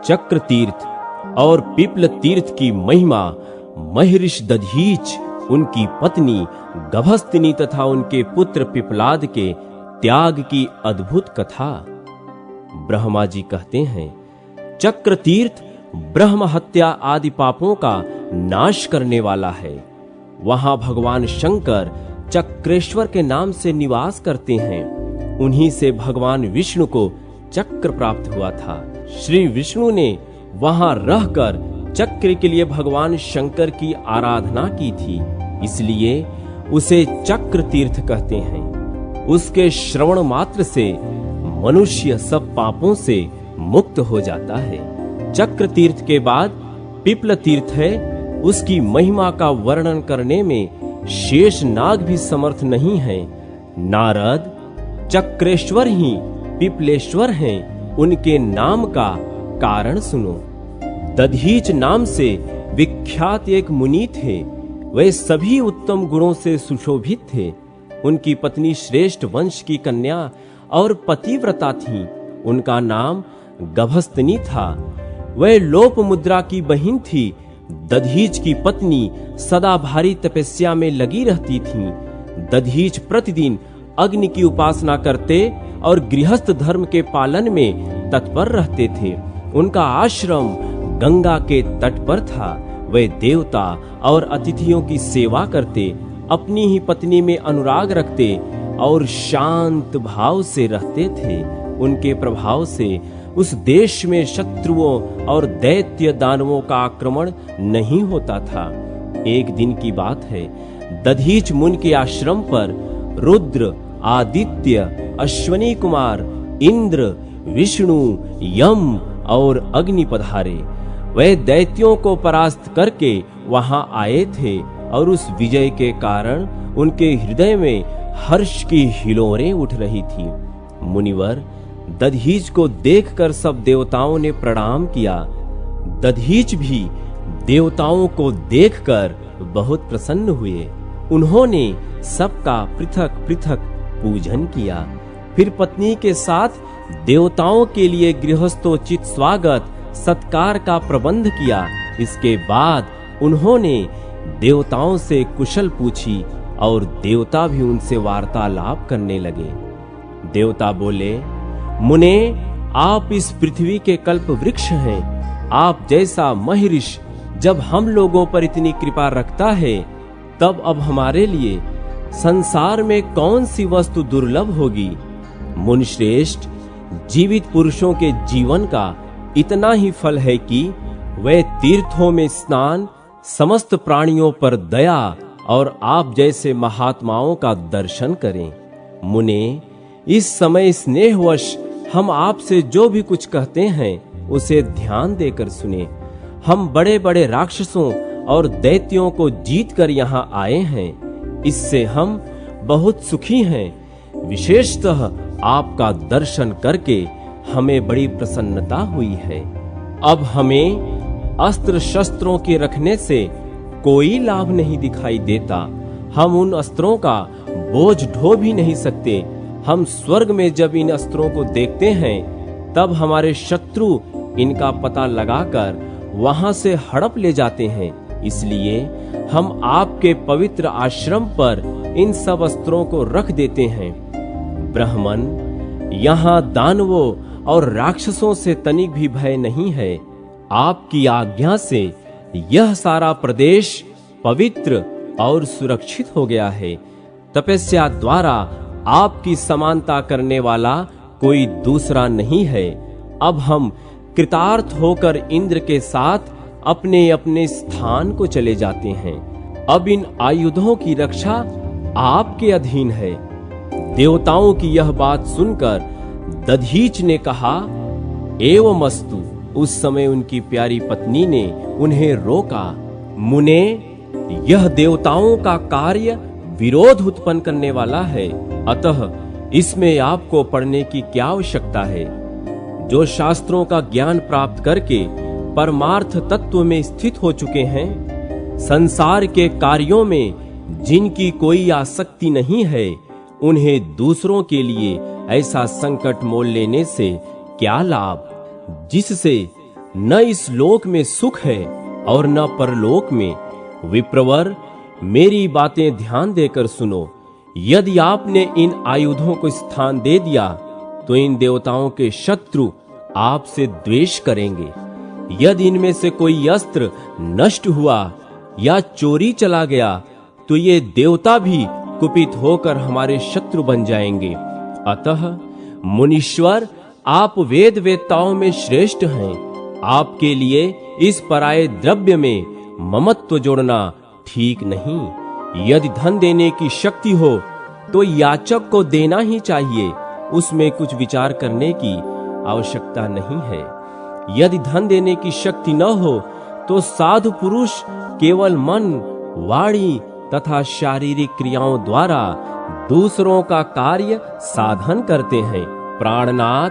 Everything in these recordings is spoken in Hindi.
चक्र तीर्थ और पिप्ल तीर्थ की महिमा, महर्षि दधीच, उनकी पत्नी गभस्तिनी तथा उनके पुत्र पिप्लाद के त्याग की अद्भुत कथा। ब्रह्मा जी कहते हैं, चक्र तीर्थ ब्रह्म हत्या आदि पापों का नाश करने वाला है। वहां भगवान शंकर चक्रेश्वर के नाम से निवास करते हैं। उन्हीं से भगवान विष्णु को चक्र प्राप्त हुआ था। श्री विष्णु ने वहां रहकर चक्र के लिए भगवान शंकर की आराधना की थी, इसलिए उसे चक्र तीर्थ कहते हैं। उसके श्रवण मात्र से मनुष्य सब पापों से मुक्त हो जाता है। चक्र तीर्थ के बाद पिप्ल तीर्थ है। उसकी महिमा का वर्णन करने में शेष नाग भी समर्थ नहीं है। नारद चक्रेश्वर ही पिप्लेश्वर हैं। उनके नाम का कारण सुनो। दधीच नाम से विख्यात एक मुनि थे। वे सभी उत्तम गुणों से सुशोभित थे। उनकी पत्नी श्रेष्ठ वंश की कन्या और पतिव्रता थी। उनका नाम गभस्तिनी था। वह लोप मुद्रा की बहन थी। दधीच की पत्नी सदा भारी तपस्या में लगी रहती थी। दधीच प्रतिदिन अग्नि की उपासना करते और गृहस्थ धर्म के पालन में तत्पर रहते थे। उनका आश्रम गंगा के तट पर था। वे देवता और अतिथियों की सेवा करते, अपनी ही पत्नी में अनुराग रखते और शांत भाव से रहते थे। उनके प्रभाव से उस देश में शत्रुओं और दैत्य दानवों का आक्रमण नहीं होता था। एक दिन की बात है, दधीच मुनि के आश्रम पर रुद्र, आदित्य, अश्वनी कुमार, इंद्र, विष्णु, यम और अग्नि पधारे। वे दैत्यों को परास्त करके वहां आए थे और उस विजय के कारण उनके हृदय में हर्ष की हिलोरें उठ रही थी। मुनिवर दधीच को देखकर सब देवताओं ने प्रणाम किया। दधीच भी देवताओं को देखकर बहुत प्रसन्न हुए। उन्होंने सबका पृथक पृथक पूजन किया। फिर पत्नी के साथ देवताओं के लिए गृहस्थोचित स्वागत सत्कार का प्रबंध किया। इसके बाद उन्होंने देवताओं से कुशल पूछी और देवता भी उनसे वार्तालाप करने लगे। देवता बोले, मुने, आप इस पृथ्वी के कल्प वृक्ष हैं। आप जैसा महर्षि जब हम लोगों पर इतनी कृपा रखता है, तब अब हमारे लिए संसार में कौन सी वस्तु दुर्लभ होगी। मुनिश्रेष्ठ, जीवित पुरुषों के जीवन का इतना ही फल है कि वे तीर्थों में स्नान, समस्त प्राणियों पर दया और आप जैसे महात्माओं का दर्शन करें। मुने, इस समय स्नेहवश हम आपसे जो भी कुछ कहते हैं उसे ध्यान देकर सुने। हम बड़े बड़े राक्षसों और दैत्यों को जीतकर यहाँ आए हैं। इससे हम बहुत सुखी हैं। विशेषतः आपका दर्शन करके हमें बड़ी प्रसन्नता हुई है। अब हमें अस्त्र शस्त्रों के रखने से कोई लाभ नहीं दिखाई देता। हम उन अस्त्रों का बोझ ढो भी नहीं सकते। हम स्वर्ग में जब इन अस्त्रों को देखते हैं, तब हमारे शत्रु इनका पता लगाकर वहां से हड़प ले जाते हैं। इसलिए हम आपके पवित्र आश्रम पर इन सब अस्त्रों को रख देते हैं। ब्राह्मण, यहाँ दानवों और राक्षसों से तनिक भी भय नहीं है। आपकी आज्ञा से यह सारा प्रदेश पवित्र और सुरक्षित हो गया है। तपस्या द्वारा आपकी समानता करने वाला कोई दूसरा नहीं है। अब हम कृतार्थ होकर इंद्र के साथ अपने अपने स्थान को चले जाते हैं। अब इन आयुधों की रक्षा आपके अधीन है। देवताओं की यह बात सुनकर दधीच ने कहा, एवमस्तु। उस समय उनकी प्यारी पत्नी ने उन्हें रोका। मुने, यह देवताओं का कार्य विरोध उत्पन्न करने वाला है, अतः इसमें आपको पढ़ने की क्या आवश्यकता है। जो शास्त्रों का ज्ञान प्राप्त करके परमार्थ तत्व में स्थित हो चुके हैं, संसार के कार्यों में जिनकी कोई आसक्ति नहीं है, उन्हें दूसरों के लिए ऐसा संकट मोल लेने से क्या लाभ, जिससे न इस लोक में सुख है और न परलोक में। विप्रवर, मेरी बातें ध्यान देकर सुनो। यदि आपने इन आयुधों को स्थान दे दिया तो इन देवताओं के शत्रु आपसे द्वेष करेंगे। यदि इनमें से कोई अस्त्र नष्ट हुआ या चोरी चला गया तो ये देवता भी कुपित होकर हमारे शत्रु बन जाएंगे। अतः मुनीश्वर, आप वेद वेत्ताओं में श्रेष्ठ हैं। आपके लिए इस पराये द्रव्य में ममत्व जोड़ना ठीक नहीं। यदि धन देने की शक्ति हो तो याचक को देना ही चाहिए, उसमें कुछ विचार करने की आवश्यकता नहीं है। यदि धन देने की शक्ति न हो तो साधु पुरुष केवल मन, वाणी तथा शारीरिक क्रियाओं द्वारा दूसरों का कार्य साधन करते हैं। प्राणनाथ,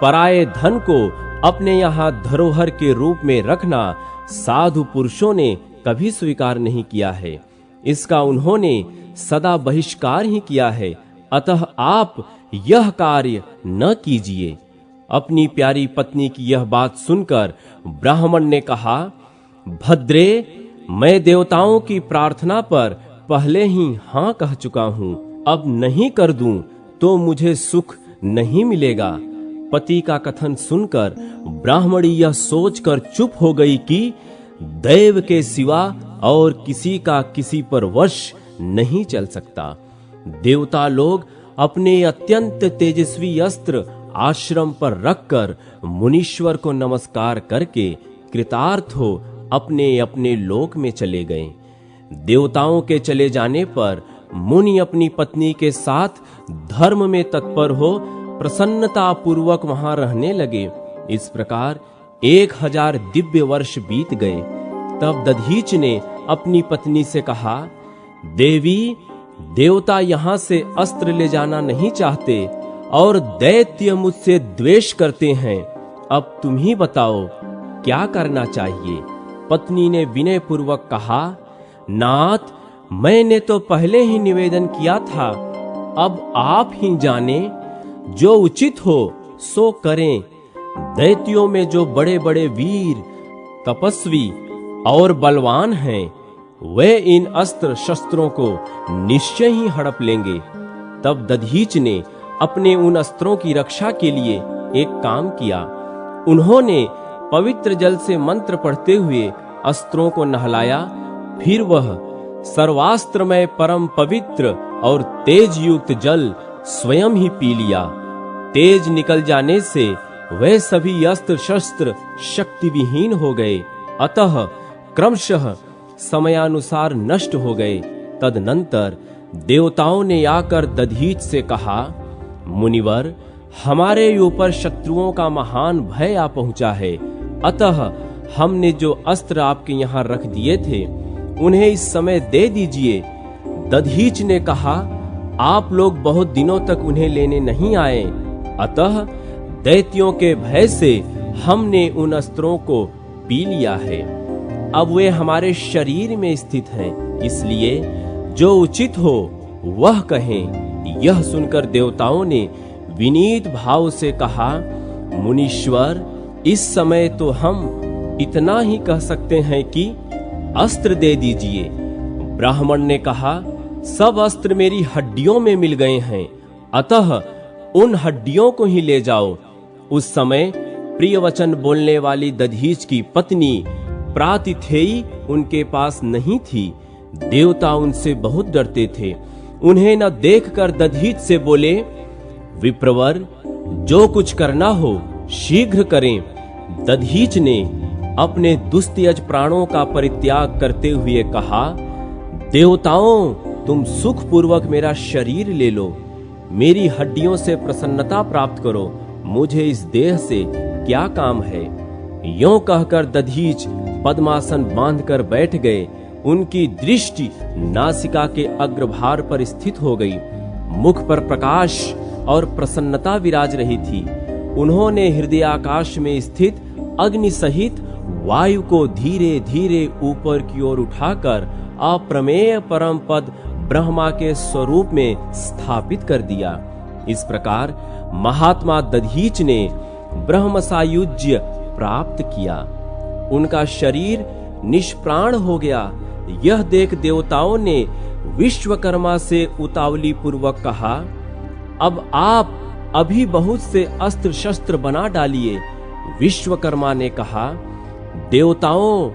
पराये धन को अपने यहाँ धरोहर के रूप में रखना साधु पुरुषों ने कभी स्वीकार नहीं किया है। इसका उन्होंने सदा बहिष्कार ही किया है। अतः आप यह कार्य न कीजिए। अपनी प्यारी पत्नी की यह बात सुनकर ब्राह्मण ने कहा, भद्रे, मैं देवताओं की प्रार्थना पर पहले ही हाँ कह चुका हूँ। अब नहीं कर दूं तो मुझे सुख नहीं मिलेगा। पति का कथन सुनकर ब्राह्मणी यह सोचकर चुप हो गई कि दैव के सिवा और किसी का किसी पर वश नहीं चल सकता। देवता लोग अपने अत्यंत तेजस्वी अस्त्र आश्रम पर रखकर मुनीश्वर को नमस्कार करके कृतार्थ हो अपने अपने लोक में चले गए। देवताओं के चले जाने पर मुनि अपनी पत्नी के साथ धर्म में तत्पर हो प्रसन्नता पूर्वक वहां रहने लगे। इस प्रकार 1000 दिव्य वर्ष बीत गए। तब दधीच ने अपनी पत्नी से कहा, देवी, देवता यहाँ से अस्त्र ले जाना नहीं चाहते और दैत्य मुझसे द्वेष करते हैं। अब तुम ही बताओ क्या करना चाहिए। पत्नी ने विनय पूर्वक कहा, नाथ, मैंने तो पहले ही निवेदन किया था। अब आप ही जाने, जो उचित हो सो करें। दैत्यों में जो बड़े बड़े वीर, तपस्वी और बलवान हैं, वे इन अस्त्र शस्त्रों को निश्चय ही हड़प लेंगे। तब दधीच ने अपने उन अस्त्रों की रक्षा के लिए एक काम किया। उन्होंने पवित्र जल से मंत्र पढ़ते हुए अस्त्रों को नहलाया। फिर वह सर्वास्त्रमय परम पवित्र और तेज युक्त जल स्वयं ही पी लिया। तेज निकल जाने से वे सभी अस्त्र शस्त्र शक्ति विहीन हो गए, अतः क्रमशः समयानुसार नष्ट हो गए। तदनंतर देवताओं ने आकर दधीच से कहा, मुनिवर, हमारे ऊपर शत्रुओं का महान भय आ पहुंचा है। अतः हमने जो अस्त्र आपके यहाँ रख दिए थे उन्हें इस समय दे दीजिए। दधीच ने कहा, आप लोग बहुत दिनों तक उन्हें लेने नहीं आए, अतः दैत्यों के भय से हमने उन अस्त्रों को पी लिया है। अब वे हमारे शरीर में स्थित हैं, इसलिए जो उचित हो वह कहें। यह सुनकर देवताओं ने विनीत भाव से कहा, मुनीश्वर, इस समय तो हम इतना ही कह सकते हैं कि अस्त्र दे दीजिए। ब्राह्मण ने कहा, सब अस्त्र मेरी हड्डियों में मिल गए हैं, अतः उन हड्डियों को ही ले जाओ। उस समय प्रिय वचन बोलने वाली दधीच की पत्नी प्रातिथेयी उनके पास नहीं थी। देवता उनसे बहुत डरते थे। उन्हें न देखकर दधीच से बोले, विप्रवर, जो कुछ करना हो शीघ्र करें। दधीच ने अपने दुस्त्यज प्राणों का परित्याग करते हुए कहा, देवताओं, तुम सुख पूर्वक मेरा शरीर ले लो, मेरी हड्डियों से प्रसन्नता प्राप्त करो, मुझे इस देह से क्या काम है। यों कहकर दधीच पद्मासन बांधकर बैठ गए। उनकी दृष्टि नासिका के अग्रभार पर स्थित हो गई। मुख पर प्रकाश और प्रसन्नता विराज रही थी। उन्होंने हृदयाकाश में स्थित अग्नि सहित वायु को धीरे धीरे ऊपर की ओर उठाकर अप्रमेय परम पद ब्रह्मा के स्वरूप में स्थापित कर दिया। इस प्रकार महात्मा दधीच ने ब्रह्म सायुज्य प्राप्त किया। उनका शरीर निष्प्राण हो गया। यह देख देवताओं ने विश्वकर्मा से उतावली पूर्वक कहा, अब आप अभी बहुत से अस्त्र शस्त्र बना डालिए। विश्वकर्मा ने कहा, देवताओं,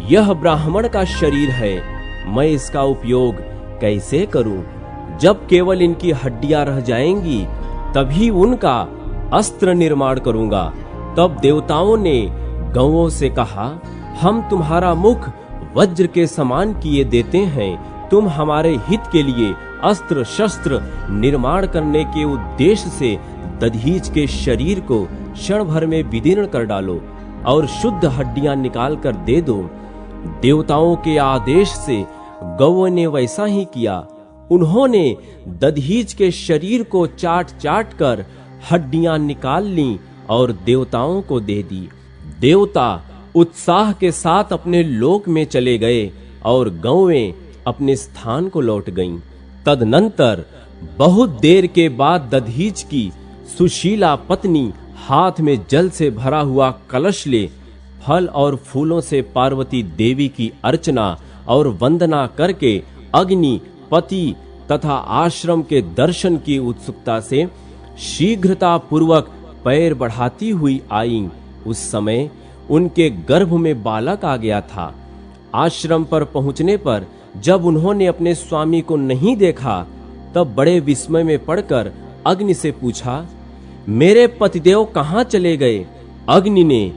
यह ब्राह्मण का शरीर है, मैं इसका उपयोग कैसे करूं? जब केवल इनकी हड्डियां रह जाएंगी तभी उनका अस्त्र निर्माण करूंगा। तब देवताओं ने गौओं से कहा, हम तुम्हारा मुख वज्र के समान किए देते हैं। तुम हमारे हित के लिए अस्त्र शस्त्र निर्माण करने के उद्देश्य से दधीच के शरीर को क्षण भर में विदीर्ण कर डालो और शुद्ध हड्डियां निकाल कर दे दो। देवताओं के आदेश से गौओं ने वैसा ही किया। उन्होंने दधीच के शरीर को चाट चाट कर हड्डियां निकाल लीं और देवताओं को दे दी। देवता उत्साह के साथ अपने लोक में चले गए और गौएं अपने स्थान को लौट गईं। तदनंतर बहुत देर के बाद दधीच की सुशीला पत्नी हाथ में जल से भरा हुआ कलश ले फल और फूलों से पार्वती देवी की अर्चना और वंदना करके अग्नि, पति तथा आश्रम के दर्शन की उत्सुकता से शीघ्रता पूर्वक पैर बढ़ाती हुई आईं। उस समय उनके गर्भ में बालक आ गया था। आश्रम पर पहुंचने पर जब उन्होंने अपने स्वामी को नहीं देखा तब बड़े विस्मय में पड़कर अग्नि से पूछा, मेरे पतिदेव कहाँ चले गए? अग्नि ने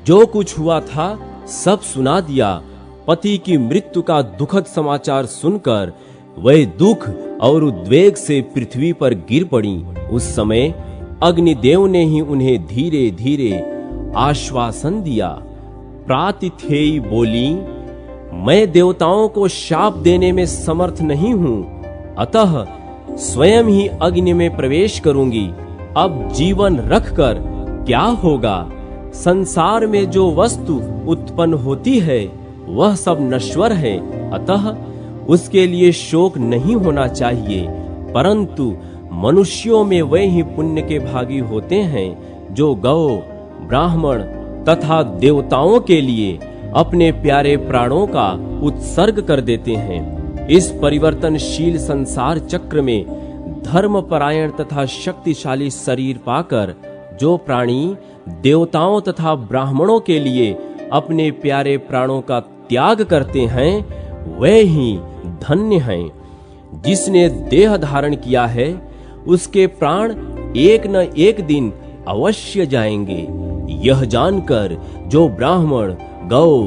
जो कुछ हुआ था सब सुना दिया। पति की मृत्यु का दुखद समाचार सुनकर वह दुख और उद्वेग से पृथ्वी पर गिर पड़ी। उस समय अग्निदेव ने ही उन्हें धीरे धीरे आश्वासन दिया। प्रातिथेयी बोली, मैं देवताओं को शाप देने में समर्थ नहीं हूं, अतः स्वयं ही अग्नि में प्रवेश करूंगी। अब जीवन रखकर क्या होगा? संसार में जो वस्तु उत्पन्न होती है वह सब नश्वर है, अतः उसके लिए शोक नहीं होना चाहिए। परंतु मनुष्यों में वे ही पुण्य के भागी होते हैं जो गौ, ब्राह्मण तथा देवताओं के लिए अपने प्यारे प्राणों का उत्सर्ग कर देते हैं। इस परिवर्तनशील संसार चक्र में धर्मपरायण तथा शक्तिशाली शरीर पाकर जो प्राणी देवताओं तथा ब्राह्मणों के लिए अपने प्यारे प्राणों का त्याग करते हैं वे ही धन्य हैं। जिसने देह धारण किया है उसके प्राण एक न एक दिन अवश्य जाएंगे। यह जानकर जो ब्राह्मण, गौ,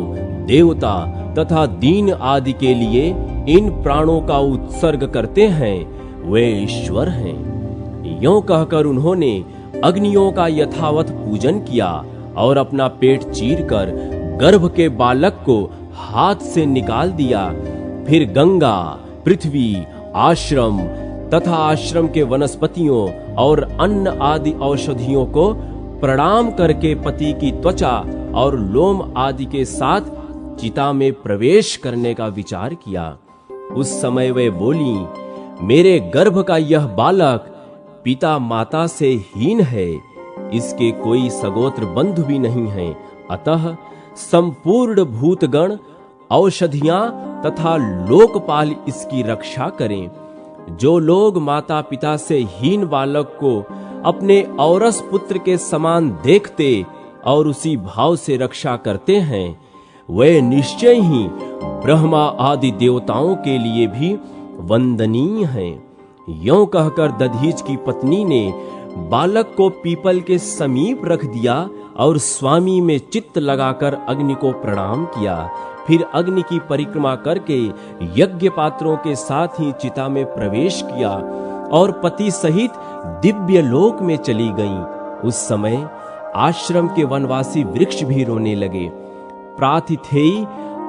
देवता तथा दीन आदि के लिए इन प्राणों का उत्सर्ग करते हैं वे ईश्वर हैं। यों कहकर उन्होंने अग्नियों का यथावत पूजन किया और अपना पेट चीरकर गर्भ के बालक को हाथ से निकाल दिया। फिर गंगा, पृथ्वी, आश्रम तथा आश्रम के वनस्पतियों और अन्न आदि औषधियों को प्रणाम करके पति की त्वचा और लोम आदि के साथ चिता में प्रवेश करने का विचार किया। उस समय वे बोली, मेरे गर्भ का यह बालक पिता माता से हीन है, इसके कोई सगोत्र बंधु भी नहीं है, अतः संपूर्ण भूतगण, औषधियां तथा लोकपाल इसकी रक्षा करें। जो लोग माता पिता से हीन बालक को अपने औरस पुत्र के समान देखते और उसी भाव से रक्षा करते हैं वे निश्चय ही ब्रह्मा आदि देवताओं के लिए भी वंदनीय हैं। यों कहकर दधीच की पत्नी ने बालक को पीपल के समीप रख दिया और स्वामी में चित्त लगाकर अग्नि को प्रणाम किया। फिर अग्नि की परिक्रमा करके यज्ञ पात्रों के साथ ही चिता में प्रवेश किया और पति सहित दिव्य लोक में चली गईं। उस समय आश्रम के वनवासी वृक्ष भी रोने लगे। प्रातिथेयी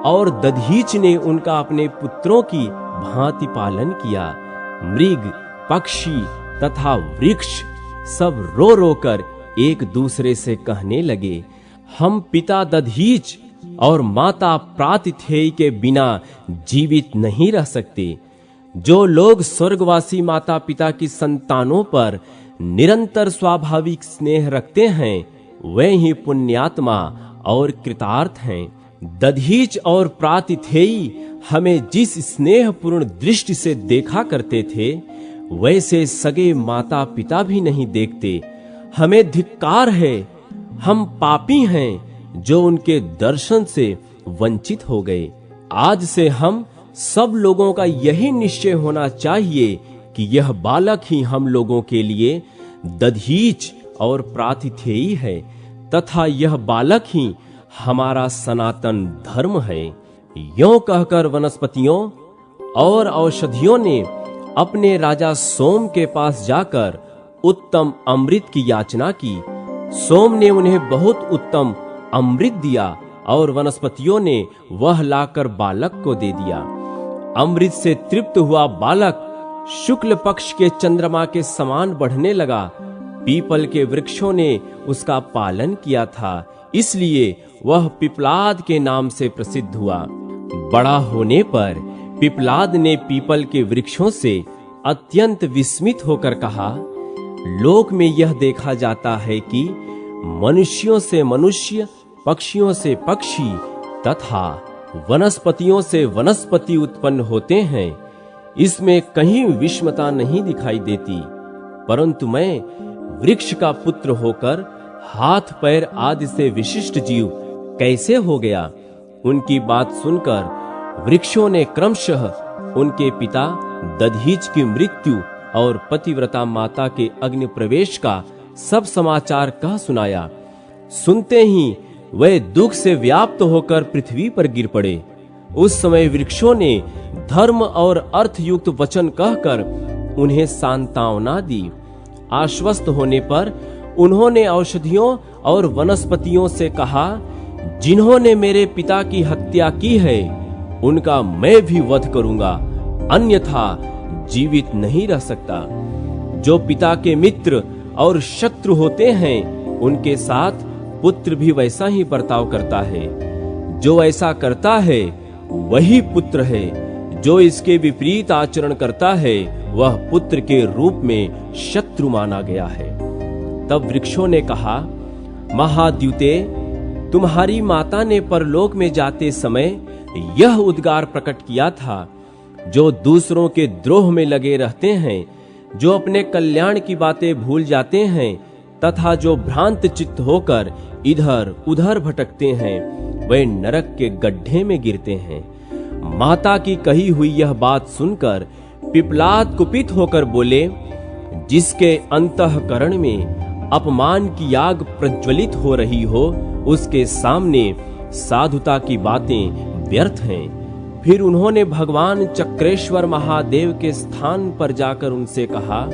और दधीच ने उनका अपने पुत्रों की भांति पालन किया। मृग, पक्षी तथा वृक्ष सब रो रो कर एक दूसरे से कहने लगे, हम पिता दधीच और माता प्रातिथेयी के बिना जीवित नहीं रह सकते। जो लोग स्वर्गवासी माता पिता की संतानों पर निरंतर स्वाभाविक स्नेह रखते हैं वे ही पुण्यात्मा और कृतार्थ हैं। दधीच और प्रातिथेयी हमें जिस स्नेहपूर्ण दृष्टि से देखा करते थे, वैसे सगे माता पिता भी नहीं देखते। हमें धिक्कार है, हम पापी हैं जो उनके दर्शन से वंचित हो गए। आज से हम सब लोगों का यही निश्चय होना चाहिए कि यह बालक ही हम लोगों के लिए दधीच और प्रातिथेयी है, तथा यह बालक ही हमारा सनातन धर्म है। यों कहकर वनस्पतियों और औषधियों ने अपने राजा सोम के पास जाकर उत्तम अमृत की याचना की। सोम ने उन्हें बहुत उत्तम अमृत दिया और वनस्पतियों ने वह लाकर बालक को दे दिया। अमृत से तृप्त हुआ बालक शुक्ल पक्ष के चंद्रमा के समान बढ़ने लगा। पीपल के वृक्षों ने उसका पालन किया था, इसलिए वह पिपलाद के नाम से प्रसिद्ध हुआ। बड़ा होने पर पिपलाद ने पीपल के वृक्षों से अत्यंत विस्मित होकर कहा, लोक में यह देखा जाता है कि मनुष्यों से मनुष्य, पक्षियों से पक्षी तथा वनस्पतियों से वनस्पति उत्पन्न होते हैं। इसमें कहीं विषमता नहीं दिखाई देती, परंतु मैं वृक्ष का पुत्र होकर हाथ पैर आदि से विशिष्ट जीव कैसे हो गया? उनकी बात सुनकर वृक्षों ने क्रमशः उनके पिता दधीच की मृत्यु और पतिव्रता माता के अग्नि प्रवेश का सब समाचार कह सुनाया। सुनते ही वे दुख से व्याप्त होकर पृथ्वी पर गिर पड़े। उस समय वृक्षों ने धर्म और अर्थ युक्त वचन कहकर उन्हें सांत्वना दी। आश्वस्त होने पर उन्होंने औषधियों और वनस्पतियों से कहा, जिन्होंने मेरे पिता की हत्या की है उनका मैं भी वध करूंगा, अन्यथा जीवित नहीं रह सकता। जो पिता के मित्र और शत्रु होते हैं, उनके साथ पुत्र भी वैसा ही बर्ताव करता है। जो ऐसा करता है वही पुत्र है, जो इसके विपरीत आचरण करता है वह पुत्र के रूप में शत्रु माना गया है। तब वृक्षों ने कहा, महाद्युते, तुम्हारी माता ने परलोक में जाते समय यह उद्गार प्रकट किया था, जो दूसरों के द्रोह में लगे रहते हैं, जो अपने कल्याण की बातें भूल जाते हैं तथा जो भ्रांत चित्त होकर इधर उधर भटकते हैं, वे नरक के गड्ढे में गिरते हैं। माता की कही हुई यह बात सुनकर पिपलाद कुपित होकर बोले, जिसके अंतःकरण में अपमान की आग प्रज्वलित हो रही हो, उसके सामने साधुता की बातें व्यर्थ हैं। फिर उन्होंने भगवान चक्रेश्वर महादेव के स्थान पर जाकर उनसे कहा,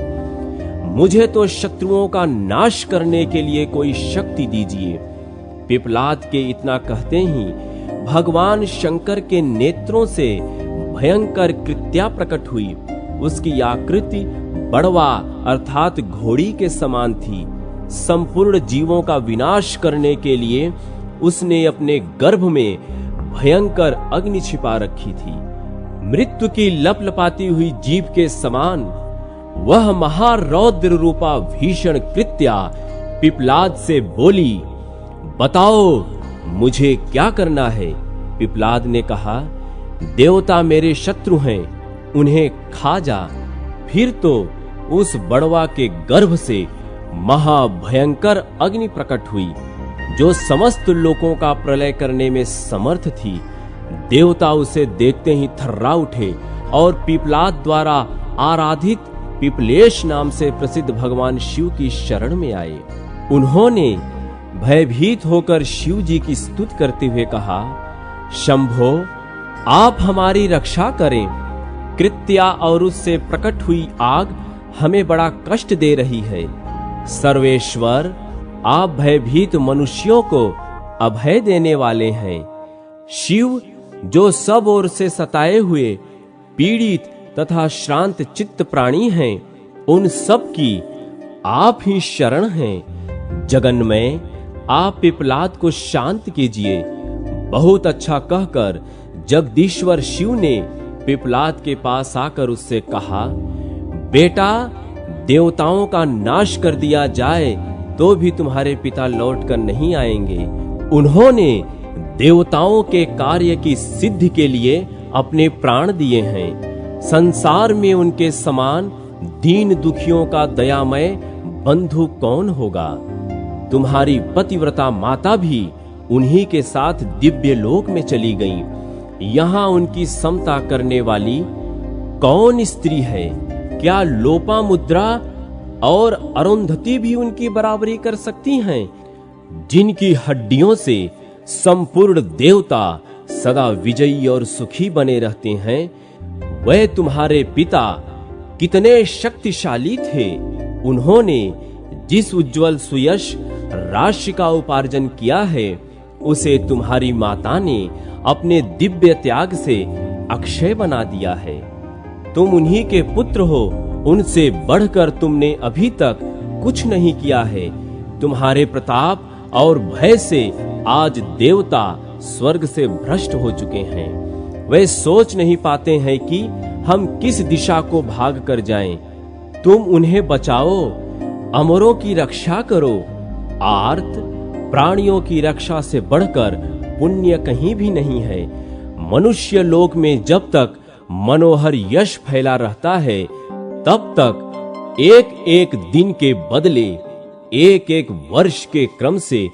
मुझे तो शत्रुओं का नाश करने के लिए कोई शक्ति दीजिए। पिपलाद के इतना कहते ही भगवान शंकर के नेत्रों से भयंकर कृत्या प्रकट हुई। उसकी आकृति बड़वा अर्थात घोड़ी के समान थी। संपूर्ण जीवों का विनाश करने के लिए उसने अपने गर्भ में भयंकर अग्नि छिपा रखी थी। मृत्यु की लपलपाती हुई जीभ के समान वह महारौद्र रूपा भीषण कृत्या पिपलाद से बोली, बताओ मुझे क्या करना है? पिपलाद ने कहा, देवता मेरे शत्रु हैं, उन्हें खा जा। फिर तो उस बड़वा के गर्भ से महाभयंकर अग्नि प्रकट हुई, जो समस्त लोगों का प्रलय करने में समर्थ थी। देवता उसे देखते ही थर्रा उठे और पिपलाद द्वारा आराधित पिपलेश नाम से प्रसिद्ध भगवान शिव की शरण में आए। उन्होंने भयभीत होकर शिव जी की स्तुति करते हुए कहा, शंभो, आप हमारी रक्षा करें। कृत्या और उससे प्रकट हुई आग हमें बड़ा कष्ट दे रही है। सर्वेश्वर, आप भयभीत मनुष्यों को अभय देने वाले हैं। शिव, जो सब ओर से सताए हुए पीड़ित तथा श्रांत चित्त प्राणी हैं, उन सब की आप ही शरण हैं। जगन्मय, आप पिपलाद को शांत कीजिए। बहुत अच्छा कहकर जगदीश्वर शिव ने पिपलाद के पास आकर उससे कहा, बेटा, देवताओं का नाश कर दिया जाए तो भी तुम्हारे पिता लौट कर नहीं आएंगे। उन्होंने देवताओं के कार्य की सिद्धि के लिए अपने प्राण दिए हैं। संसार में उनके समान दीन दुखियों का दयामय बंधु कौन होगा? तुम्हारी पतिव्रता माता भी उन्हीं के साथ दिव्य लोक में चली गई। यहाँ उनकी समता करने वाली कौन स्त्री है? क्या लोपामुद्रा और अरुंधति भी उनकी बराबरी कर सकती हैं? जिनकी हड्डियों से संपूर्ण देवता सदा विजयी और सुखी बने रहते हैं, वह तुम्हारे पिता कितने शक्तिशाली थे। उन्होंने जिस उज्जवल सुयश राशि का उपार्जन किया है, उसे तुम्हारी माता ने अपने दिव्य त्याग से अक्षय बना दिया है। तुम उन्हीं के पुत्र हो, उनसे बढ़कर तुमने अभी तक कुछ नहीं किया है। तुम्हारे प्रताप और भय से आज देवता स्वर्ग से भ्रष्ट हो चुके हैं। वे सोच नहीं पाते हैं कि हम किस दिशा को भाग कर जाएं। तुम उन्हें बचाओ, अमरों की रक्षा करो। आर्त प्राणियों की रक्षा से बढ़कर पुण्य कहीं भी नहीं है। मनुष्य लोक में जब तक मनोहर यश फैला रहता है, तब तक एक एक दिन के बदले एक एक वर्ष के क्रम से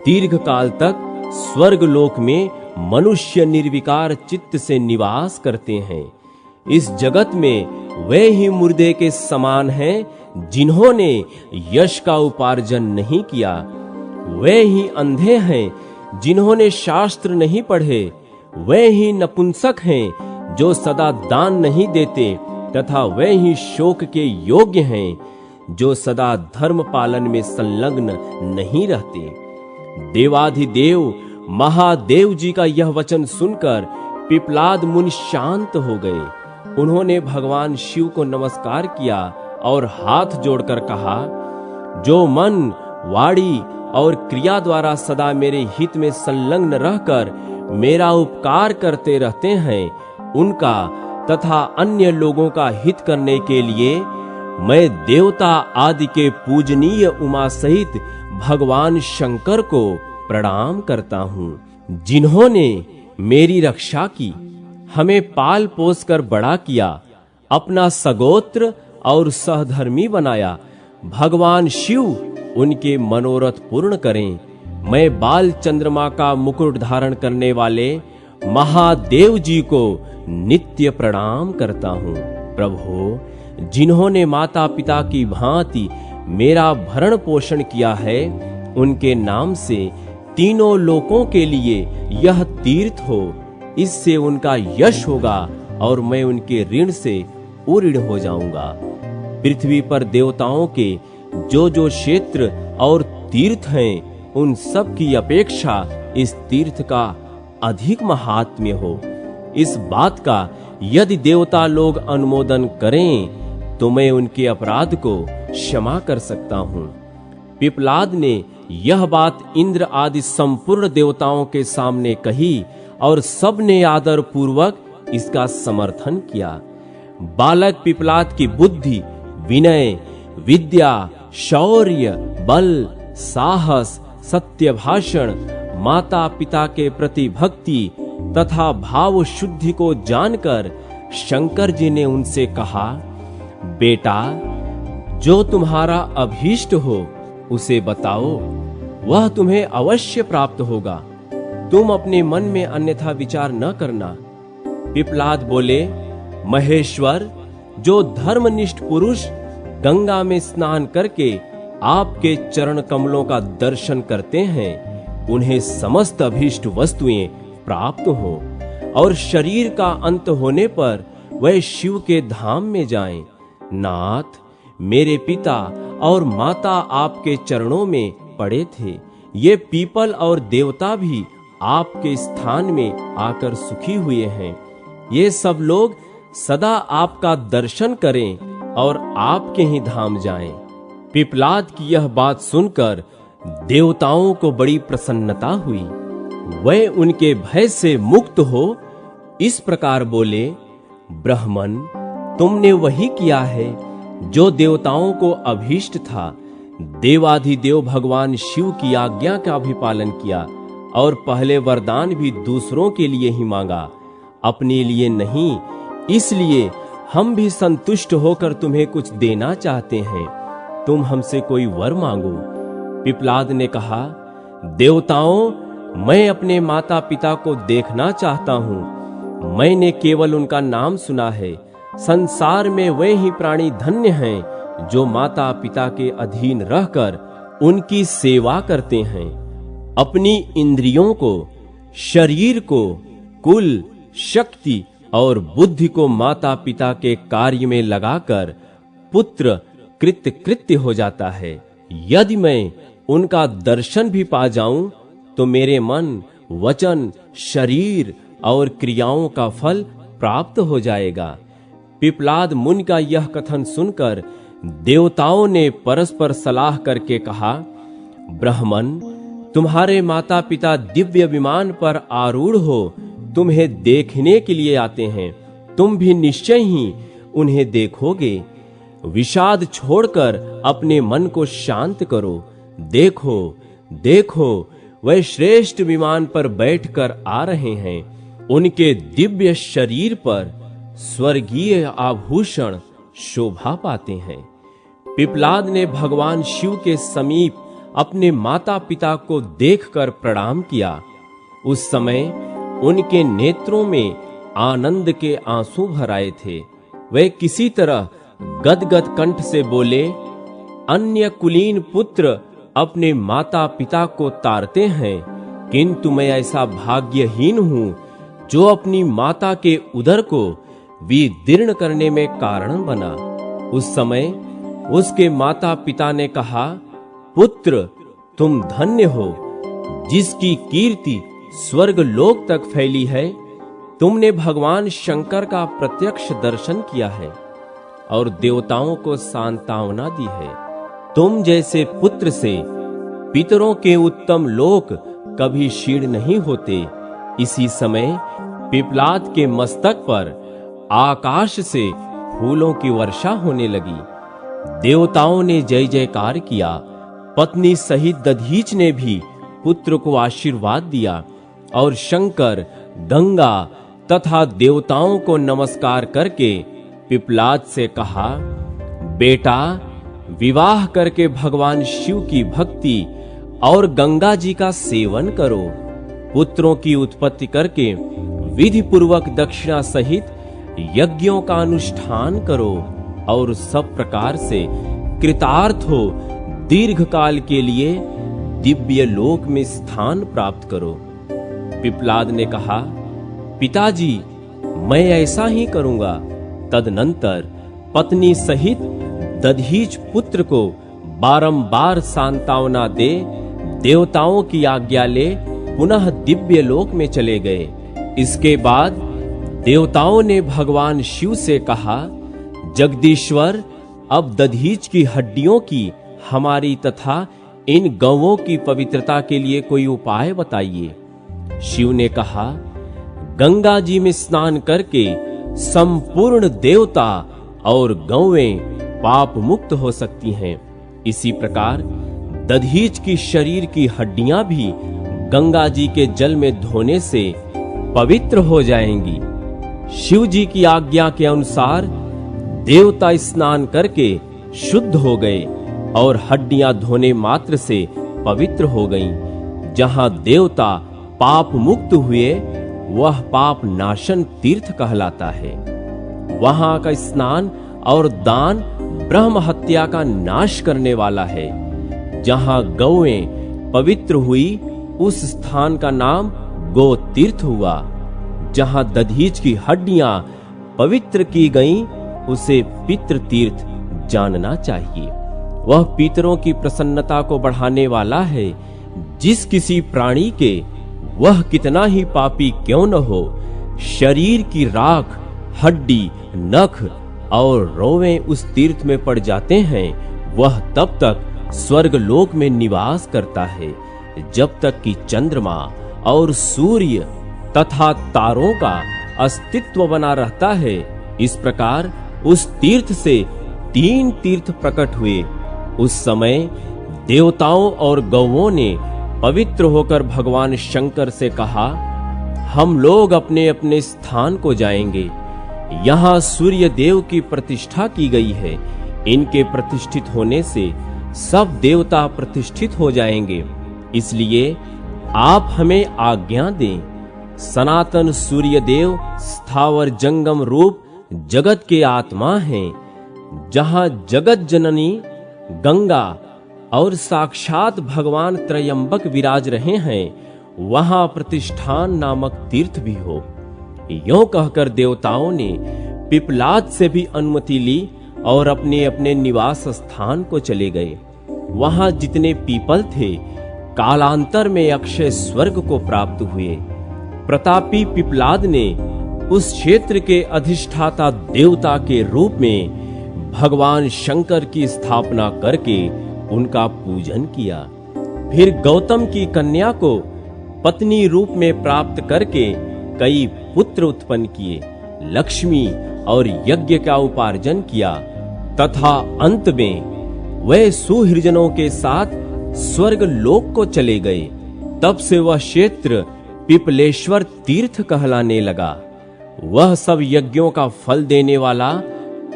दीर्घ काल तक स्वर्ग लोक में मनुष्य निर्विकार चित्त से निवास करते हैं। इस जगत में वे ही मुर्दे के समान हैं जिन्होंने यश का उपार्जन नहीं किया। वे ही अंधे हैं जिन्होंने शास्त्र नहीं पढ़े। वे ही नपुंसक हैं जो सदा दान नहीं देते, तथा वे ही शोक के योग्य हैं जो सदा धर्म पालन में संलग्न नहीं रहते। देवाधिदेव महादेव जी का यह वचन सुनकर पिपलाद मुनि शांत हो गए। उन्होंने भगवान शिव को नमस्कार किया और हाथ जोड़कर कहा, जो मन, वाणी और क्रिया द्वारा सदा मेरे हित में संलग्न रहकर मेरा उपकार करते रहते हैं, उनका तथा अन्य लोगों का हित करने के लिए मैं देवता आदि के पूजनीय उमा सहित भगवान शंकर को प्रणाम करता हूँ, जिन्होंने मेरी रक्षा की, हमें पाल पोस कर बड़ा किया, अपना सगोत्र और सहधर्मी बनाया। भगवान शिव उनके मनोरथ पूर्ण करें। मैं बाल चंद्रमा का मुकुट धारण करने वाले महादेव जी को नित्य प्रणाम करता हूँ। प्रभु, जिन्होंने माता पिता की भांति मेरा भरण पोषण किया है, उनके नाम से तीनों लोकों के लिए यह तीर्थ हो। इससे उनका यश होगा और मैं उनके ऋण से उऋण हो जाऊंगा। पृथ्वी पर देवताओं के जो जो क्षेत्र और तीर्थ हैं, उन सब की अपेक्षा इस तीर्थ का अधिक महात्म्य हो। इस बात का यदि देवता लोग अनुमोदन करें तो मैं उनके अपराध को क्षमा कर सकता हूँ। पिपलाद ने यह बात इंद्र आदि संपूर्ण देवताओं के सामने कही और सब ने आदर पूर्वक इसका समर्थन किया। बालक पिपलाद की बुद्धि, विनय, विद्या, शौर्य, बल, साहस, सत्य भाषण, माता पिता के प्रति भक्ति तथा भाव शुद्धि को जानकर शंकर जी ने उनसे कहा, बेटा, जो तुम्हारा अभीष्ट हो उसे बताओ, वह तुम्हें अवश्य प्राप्त होगा। तुम अपने मन में अन्यथा विचार न करना। पिपलाद बोले, महेश्वर, जो धर्मनिष्ठ पुरुष गंगा में स्नान करके आपके चरण कमलों का दर्शन करते हैं, उन्हें समस्त अभीष्ट वस्तुएं प्राप्त हो और शरीर का अंत होने पर वह शिव के धाम में जाएं। नाथ, मेरे पिता और माता आपके चरणों में पड़े थे। ये पीपल और देवता भी आपके स्थान में आकर सुखी हुए हैं। ये सब लोग सदा आपका दर्शन करें और आपके ही धाम जाएं। पिपलाद की यह बात सुनकर देवताओं को बड़ी प्रसन्नता हुई। वे उनके भय से मुक्त हो इस प्रकार बोले, ब्राह्मण, तुमने वही किया है जो देवताओं को अभीष्ट था। देवाधिदेव भगवान शिव की आज्ञा का भी पालन किया और पहले वरदान भी दूसरों के लिए ही मांगा, अपने लिए नहीं। इसलिए हम भी संतुष्ट होकर तुम्हें कुछ देना चाहते हैं। तुम हमसे कोई वर मांगो। पिप्पलाद ने कहा, देवताओं, मैं अपने माता पिता को देखना चाहता हूँ। मैंने केवल उनका नाम सुना है। संसार में वे ही प्राणी धन्य हैं जो माता पिता के अधीन रहकर उनकी सेवा करते हैं। अपनी इंद्रियों को, शरीर को, कुल, शक्ति और बुद्धि को माता पिता के कार्य में लगाकर पुत्र कृत्य हो जाता है। यदि मैं उनका दर्शन भी पा जाऊं तो मेरे मन, वचन, शरीर और क्रियाओं का फल प्राप्त हो जाएगा। पिप्पलाद मुनि का यह कथन सुनकर देवताओं ने परस्पर सलाह करके कहा, ब्राह्मण, तुम्हारे माता पिता दिव्य विमान पर आरूढ़ हो तुम्हें देखने के लिए आते हैं। तुम भी निश्चय ही उन्हें देखोगे। विषाद छोड़कर अपने मन को शांत करो। देखो देखो, वह श्रेष्ठ विमान पर बैठकर आ रहे हैं। उनके दिव्य शरीर पर स्वर्गीय आभूषण शोभा पाते हैं। पिप्पलाद ने भगवान शिव के समीप अपने माता पिता को देखकर प्रणाम किया। उस समय उनके नेत्रों में आनंद के आंसू भर आए थे। वे किसी तरह गदगद कंठ से बोले, अन्य कुलीन पुत्र अपने माता पिता को तारते हैं, किंतु मैं ऐसा भाग्यहीन हूं जो अपनी माता के उदर को विदीर्ण करने में कारण बना। उस समय उसके माता पिता ने कहा, पुत्र, तुम धन्य हो जिसकी कीर्ति स्वर्ग लोक तक फैली है। तुमने भगवान शंकर का प्रत्यक्ष दर्शन किया है और देवताओं को सांत्वना दी है। तुम जैसे पुत्र से पितरों के उत्तम लोक कभी क्षीण नहीं होते। इसी समय पिप्पलाद के मस्तक पर आकाश से फूलों की वर्षा होने लगी। देवताओं ने जय जयकार किया। पत्नी सहित दधीच ने भी पुत्र को आशीर्वाद दिया और शंकर, गंगा तथा देवताओं को नमस्कार करके पिप्पलाद से कहा, बेटा, विवाह करके भगवान शिव की भक्ति और गंगा जी का सेवन करो। पुत्रों की उत्पत्ति करके विधि पूर्वक दक्षिणा सहित यज्ञों का अनुष्ठान करो और सब प्रकार से कृतार्थ हो दीर्घ काल के लिए दिव्य लोक में स्थान प्राप्त करो। पिप्पलाद ने कहा, पिताजी, मैं ऐसा ही करूंगा। तदनंतर पत्नी सहित दधीच पुत्र को बारंबार सांत्वना दे देवताओं की आज्ञा ले पुनः दिव्य लोक में चले गए। इसके बाद देवताओं ने भगवान शिव से कहा, जगदीश्वर, अब दधीच की हड्डियों की हमारी तथा इन गौओं की पवित्रता के लिए कोई उपाय बताइए। शिव ने कहा, गंगा जी में स्नान करके संपूर्ण देवता और गौएं पाप मुक्त हो सकती हैं। इसी प्रकार दधीच की शरीर की हड्डियां भी गंगा जी के जल में धोने से पवित्र हो जाएंगी। शिव जी की आज्ञा के अनुसार देवता स्नान करके शुद्ध हो गए और हड्डियां धोने मात्र से पवित्र हो गईं। जहां देवता पाप मुक्त हुए वह पाप नाशन तीर्थ कहलाता है। वहां का स्नान और दान ब्रह्म हत्या का नाश करने वाला है। जहां गौएं पवित्र हुई उस स्थान का नाम गो तीर्थ हुआ। जहां दधीच की हड्डियां पवित्र की गईं उसे पितृ तीर्थ जानना चाहिए। वह पितरों की प्रसन्नता को बढ़ाने वाला है। जिस किसी प्राणी के वह कितना ही पापी क्यों न हो, शरीर की राख, हड्डी, नख और रोवें उस तीर्थ में पड़ जाते हैं, वह तब तक स्वर्ग लोक में निवास करता है जब तक कि चंद्रमा और सूर्य तथा तारों का अस्तित्व बना रहता है। इस प्रकार उस तीर्थ से 3 तीर्थ प्रकट हुए, उस समय देवताओं और गौओं ने पवित्र होकर भगवान शंकर से कहा, हम लोग अपने अपने स्थान को जाएंगे। यहाँ सूर्य देव की प्रतिष्ठा की गई है। इनके प्रतिष्ठित होने से सब देवता प्रतिष्ठित हो जाएंगे। इसलिए आप हमें आज्ञा दें। सनातन सूर्य देव स्थावर जंगम रूप जगत के आत्मा हैं। जहाँ जगत जननी गंगा और साक्षात भगवान त्रयंबक विराज रहे हैं, वहां प्रतिष्ठान नामक तीर्थ भी हो। यों कहकर देवताओं ने पिपलाद से भी अनुमति ली और अपने अपने निवास स्थान को चले गए। वहां जितने पीपल थे, कालांतर में अक्षय स्वर्ग को प्राप्त हुए। प्रतापी पिपलाद ने उस क्षेत्र के अधिष्ठाता देवता के रूप में भगवान शंकर की स्थापना करके उनका पूजन किया। फिर गौतम की कन्या को पत्नी रूप में प्राप्त करके कई पुत्र उत्पन्न किए, लक्ष्मी और यज्ञ का उपार्जन किया तथा अंत में वह सुहृजनों के साथ स्वर्ग लोक को चले गए। तब से वह क्षेत्र पिपलेश्वर तीर्थ कहलाने लगा। वह सब यज्ञों का फल देने वाला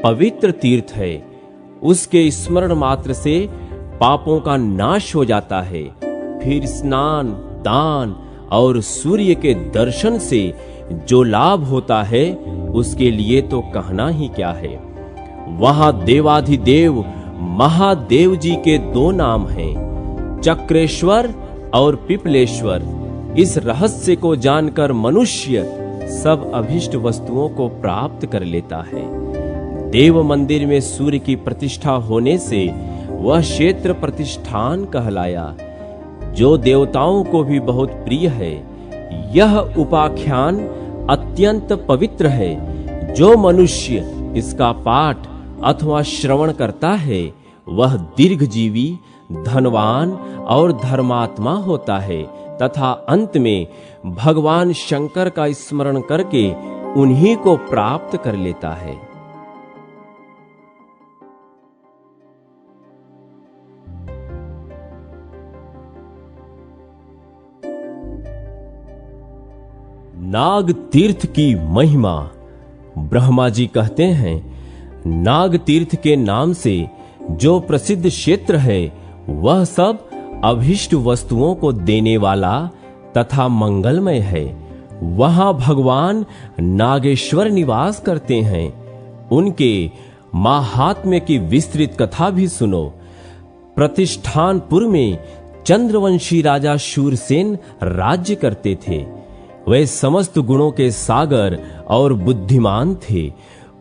पवित्र तीर्थ है। उसके स्मरण मात्र से पापों का नाश हो जाता है। फिर स्नान, दान और सूर्य के दर्शन से जो लाभ होता है, उसके लिए तो कहना ही क्या है। वहां देवाधिदेव महादेव जी के दो नाम हैं, चक्रेश्वर और पिपलेश्वर। इस रहस्य को जानकर मनुष्य सब अभिष्ट वस्तुओं को प्राप्त कर लेता है। देव मंदिर में सूर्य की प्रतिष्ठा होने से वह क्षेत्र प्रतिष्ठान कहलाया, जो देवताओं को भी बहुत प्रिय है। यह उपाख्यान अत्यंत पवित्र है। जो मनुष्य इसका पाठ अथवा श्रवण करता है, वह दीर्घजीवी, धनवान और धर्मात्मा होता है तथा अंत में भगवान शंकर का स्मरण करके उन्हीं को प्राप्त कर लेता है। नाग तीर्थ की महिमा। ब्रह्मा जी कहते हैं, नाग तीर्थ के नाम से जो प्रसिद्ध क्षेत्र है, वह सब अभिष्ट वस्तुओं को देने वाला तथा मंगलमय है। वहां भगवान नागेश्वर निवास करते हैं। उनके माहात्म्य की विस्तृत कथा भी सुनो। प्रतिष्ठानपुर में चंद्रवंशी राजा शूरसेन राज्य करते थे। वे समस्त गुणों के सागर और बुद्धिमान थे।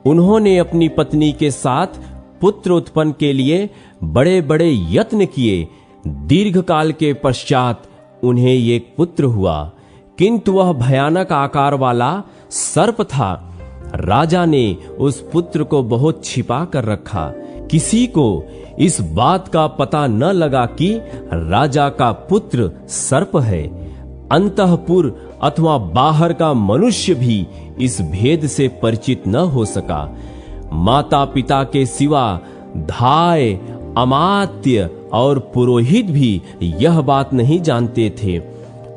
उन्होंने अपनी पत्नी के साथ पुत्र उत्पन्न के लिए बड़े बड़े यत्न किए। दीर्घ काल के पश्चात उन्हें एक पुत्र हुआ, किंतु वह भयानक आकार वाला सर्प था। राजा ने उस पुत्र को बहुत छिपा कर रखा। किसी को इस बात का पता न लगा कि राजा का पुत्र सर्प है। अंतःपुर अथवा बाहर का मनुष्य भी इस भेद से परिचित न हो सका। माता पिता के सिवा धाय, अमात्य और पुरोहित भी यह बात नहीं जानते थे।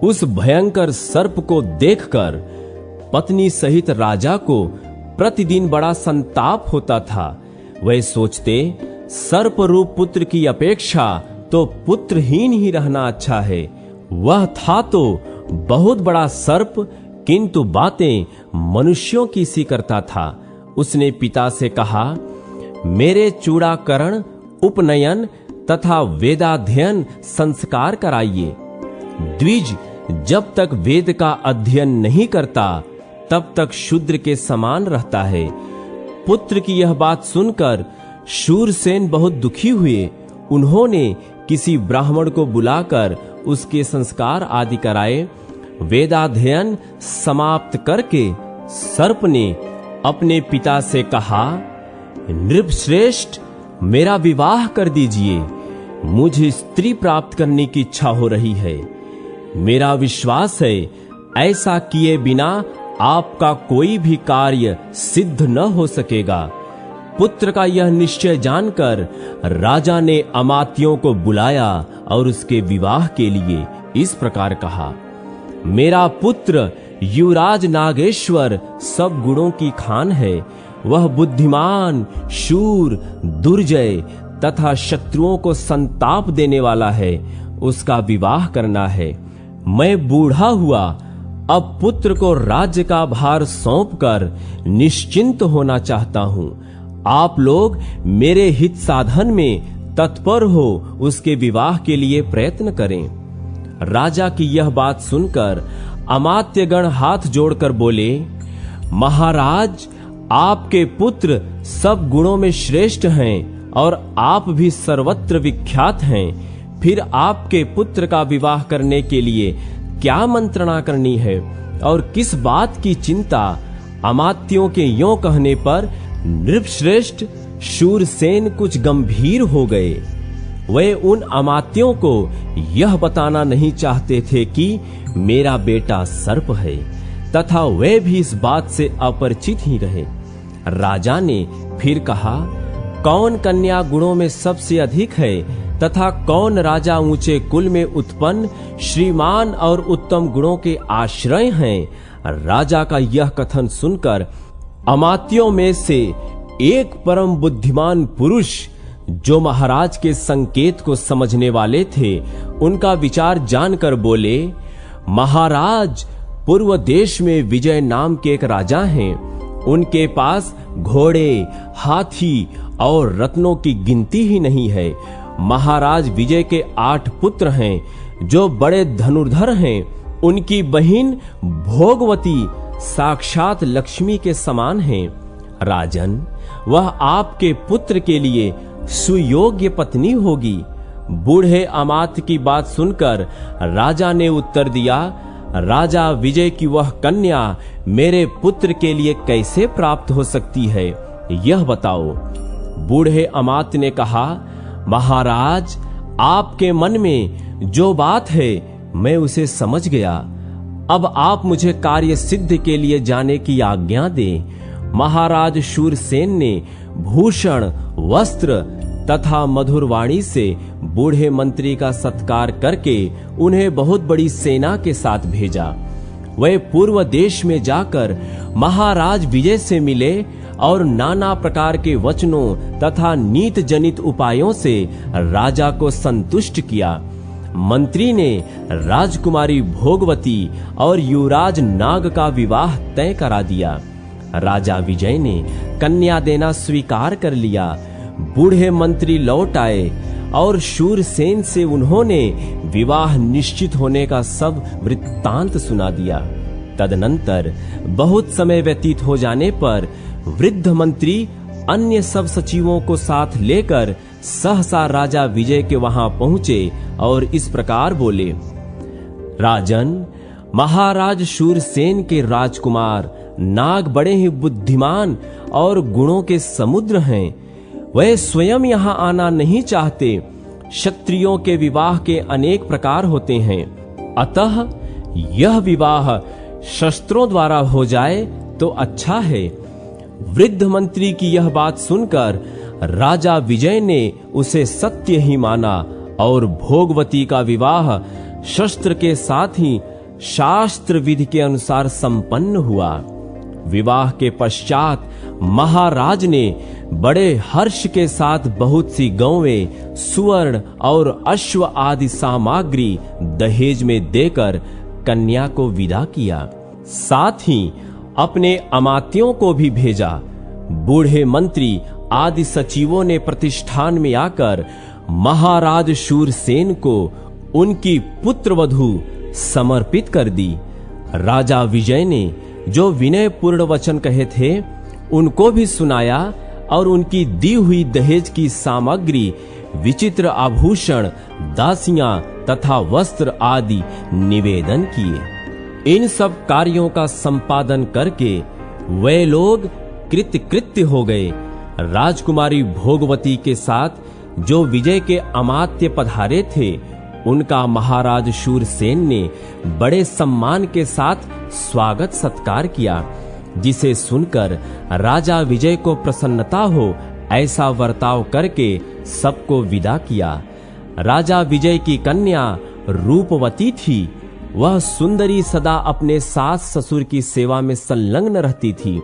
उस भयंकर सर्प को देखकर पत्नी सहित राजा को प्रतिदिन बड़ा संताप होता था। वह सोचते, सर्प रूप पुत्र की अपेक्षा तो पुत्रहीन ही रहना अच्छा है। वह था तो बहुत बड़ा सर्प, किंतु बातें मनुष्यों की सी करता था। उसने पिता से कहा, मेरे चूड़ाकरण, उपनयन तथा वेदाध्ययन संस्कार कराइए। द्विज जब तक वेद का अध्ययन नहीं करता, तब तक शूद्र के समान रहता है। पुत्र की यह बात सुनकर शूरसेन बहुत दुखी हुए। उन्होंने किसी ब्राह्मण को बुलाकर उसके संस्कार आदि कराए। वेदाध्ययन समाप्त करके सर्प ने अपने पिता से कहा, नृपश्रेष्ठ, मेरा विवाह कर दीजिए। मुझे स्त्री प्राप्त करने की इच्छा हो रही है। मेरा विश्वास है, ऐसा किए बिना आपका कोई भी कार्य सिद्ध न हो सकेगा। पुत्र का यह निश्चय जानकर राजा ने अमात्यों को बुलाया और उसके विवाह के लिए इस प्रकार कहा, मेरा पुत्र युवराज नागेश्वर सब गुणों की खान है। वह बुद्धिमान, शूर, दुर्जय तथा शत्रुओं को संताप देने वाला है। उसका विवाह करना है। मैं बूढ़ा हुआ, अब पुत्र को राज्य का भार सौंपकर निश्चिंत होना चाहता हूं। आप लोग मेरे हित साधन में तत्पर हो उसके विवाह के लिए प्रयत्न करें। राजा की यह बात सुनकर अमात्यगण हाथ जोड़कर बोले, महाराज, आपके पुत्र सब गुणों में श्रेष्ठ हैं और आप भी सर्वत्र विख्यात हैं। फिर आपके पुत्र का विवाह करने के लिए क्या मंत्रणा करनी है और किस बात की चिंता? अमात्यों के यों कहने पर नृपश्रेष्ठ शूरसेन कुछ गंभीर हो गए। वे उन अमात्यों को यह बताना नहीं चाहते थे कि मेरा बेटा सर्प है, तथा वे भी इस बात से अपरिचित ही रहे। राजा ने फिर कहा, कौन कन्या गुणों में सबसे अधिक है तथा कौन राजा ऊंचे कुल में उत्पन्न श्रीमान और उत्तम गुणों के आश्रय हैं? राजा का यह कथन सुनकर अमात्यों में से एक परम बुद्धिमान पुरुष, जो महाराज के संकेत को समझने वाले थे, उनका विचार जानकर बोले, महाराज, पूर्व देश में विजय नाम के एक राजा हैं। उनके पास घोड़े, हाथी और रत्नों की गिनती ही नहीं है। महाराज विजय के 8 पुत्र हैं, जो बड़े धनुर्धर हैं। उनकी बहिन भोगवती साक्षात लक्ष्मी के समान हैं। राजन, वह आपके पुत्र के लिए सुयोग्य पत्नी होगी। बूढ़े अमात्य की बात सुनकर राजा ने उत्तर दिया, राजा विजय की वह कन्या मेरे पुत्र के लिए कैसे प्राप्त हो सकती है, यह बताओ। बूढ़े अमात्य ने कहा, महाराज, आपके मन में जो बात है मैं उसे समझ गया। अब आप मुझे कार्य सिद्ध के लिए जाने की आज्ञा दें। महाराज शूरसेन ने भूषण, वस्त्र तथा मधुर वाणी से बूढ़े मंत्री का सत्कार करके उन्हें बहुत बड़ी सेना के साथ भेजा। वे पूर्व देश में जाकर महाराज विजय से मिले और नाना प्रकार के वचनों तथा नीत जनित उपायों से राजा को संतुष्ट किया। मंत्री ने राजकुमारी भोगवती और युवराज नाग का विवाह तय करा दिया। राजा विजय ने कन्या देना स्वीकार कर लिया। बूढ़े मंत्री लौट आए और शूरसेन से उन्होंने विवाह निश्चित होने का सब वृत्तांत सुना दिया। तदनंतर बहुत समय व्यतीत हो जाने पर वृद्ध मंत्री अन्य सब सचिवों को साथ लेकर सहसा राजा विजय के वहां पहुंचे और इस प्रकार बोले, राजन, महाराज शूरसेन के राजकुमार नाग बड़े ही बुद्धिमान और गुणों के समुद्र हैं। वे स्वयं यहाँ आना नहीं चाहते। क्षत्रियों के विवाह के अनेक प्रकार होते हैं, अतः यह विवाह शस्त्रों द्वारा हो जाए तो अच्छा है। वृद्ध मंत्री की यह बात सुनकर राजा विजय ने उसे सत्य ही माना और भोगवती का विवाह शस्त्र के साथ ही शास्त्र विधि के अनुसार संपन्न हुआ। विवाह के पश्चात महाराज ने बड़े हर्ष के साथ बहुत सी गौवें, सुवर्ण और अश्व आदि सामग्री दहेज में देकर कन्या को विदा किया। साथ ही अपने अमात्यों को भी भेजा। बूढ़े मंत्री आदि सचिवों ने प्रतिष्ठान में आकर महाराज शूरसेन को उनकी पुत्रवधू समर्पित कर दी। राजा विजय ने जो विनय पूर्ण वचन कहे थे उनको भी सुनाया और उनकी दी हुई दहेज की सामग्री, विचित्र आभूषण, दासियां तथा वस्त्र आदि निवेदन किए। इन सब कार्यों का संपादन करके वे लोग कृतकृत्य हो गए। राजकुमारी भोगवती के साथ जो विजय के अमात्य पधारे थे, उनका महाराज शूरसेन ने बड़े सम्मान के साथ स्वागत सत्कार किया, जिसे सुनकर राजा विजय को प्रसन्नता हो ऐसा वर्ताव करके सबको विदा किया। राजा विजय की कन्या रूपवती थी। वह सुंदरी सदा अपने सास ससुर की सेवा में संलग्न रहती थी।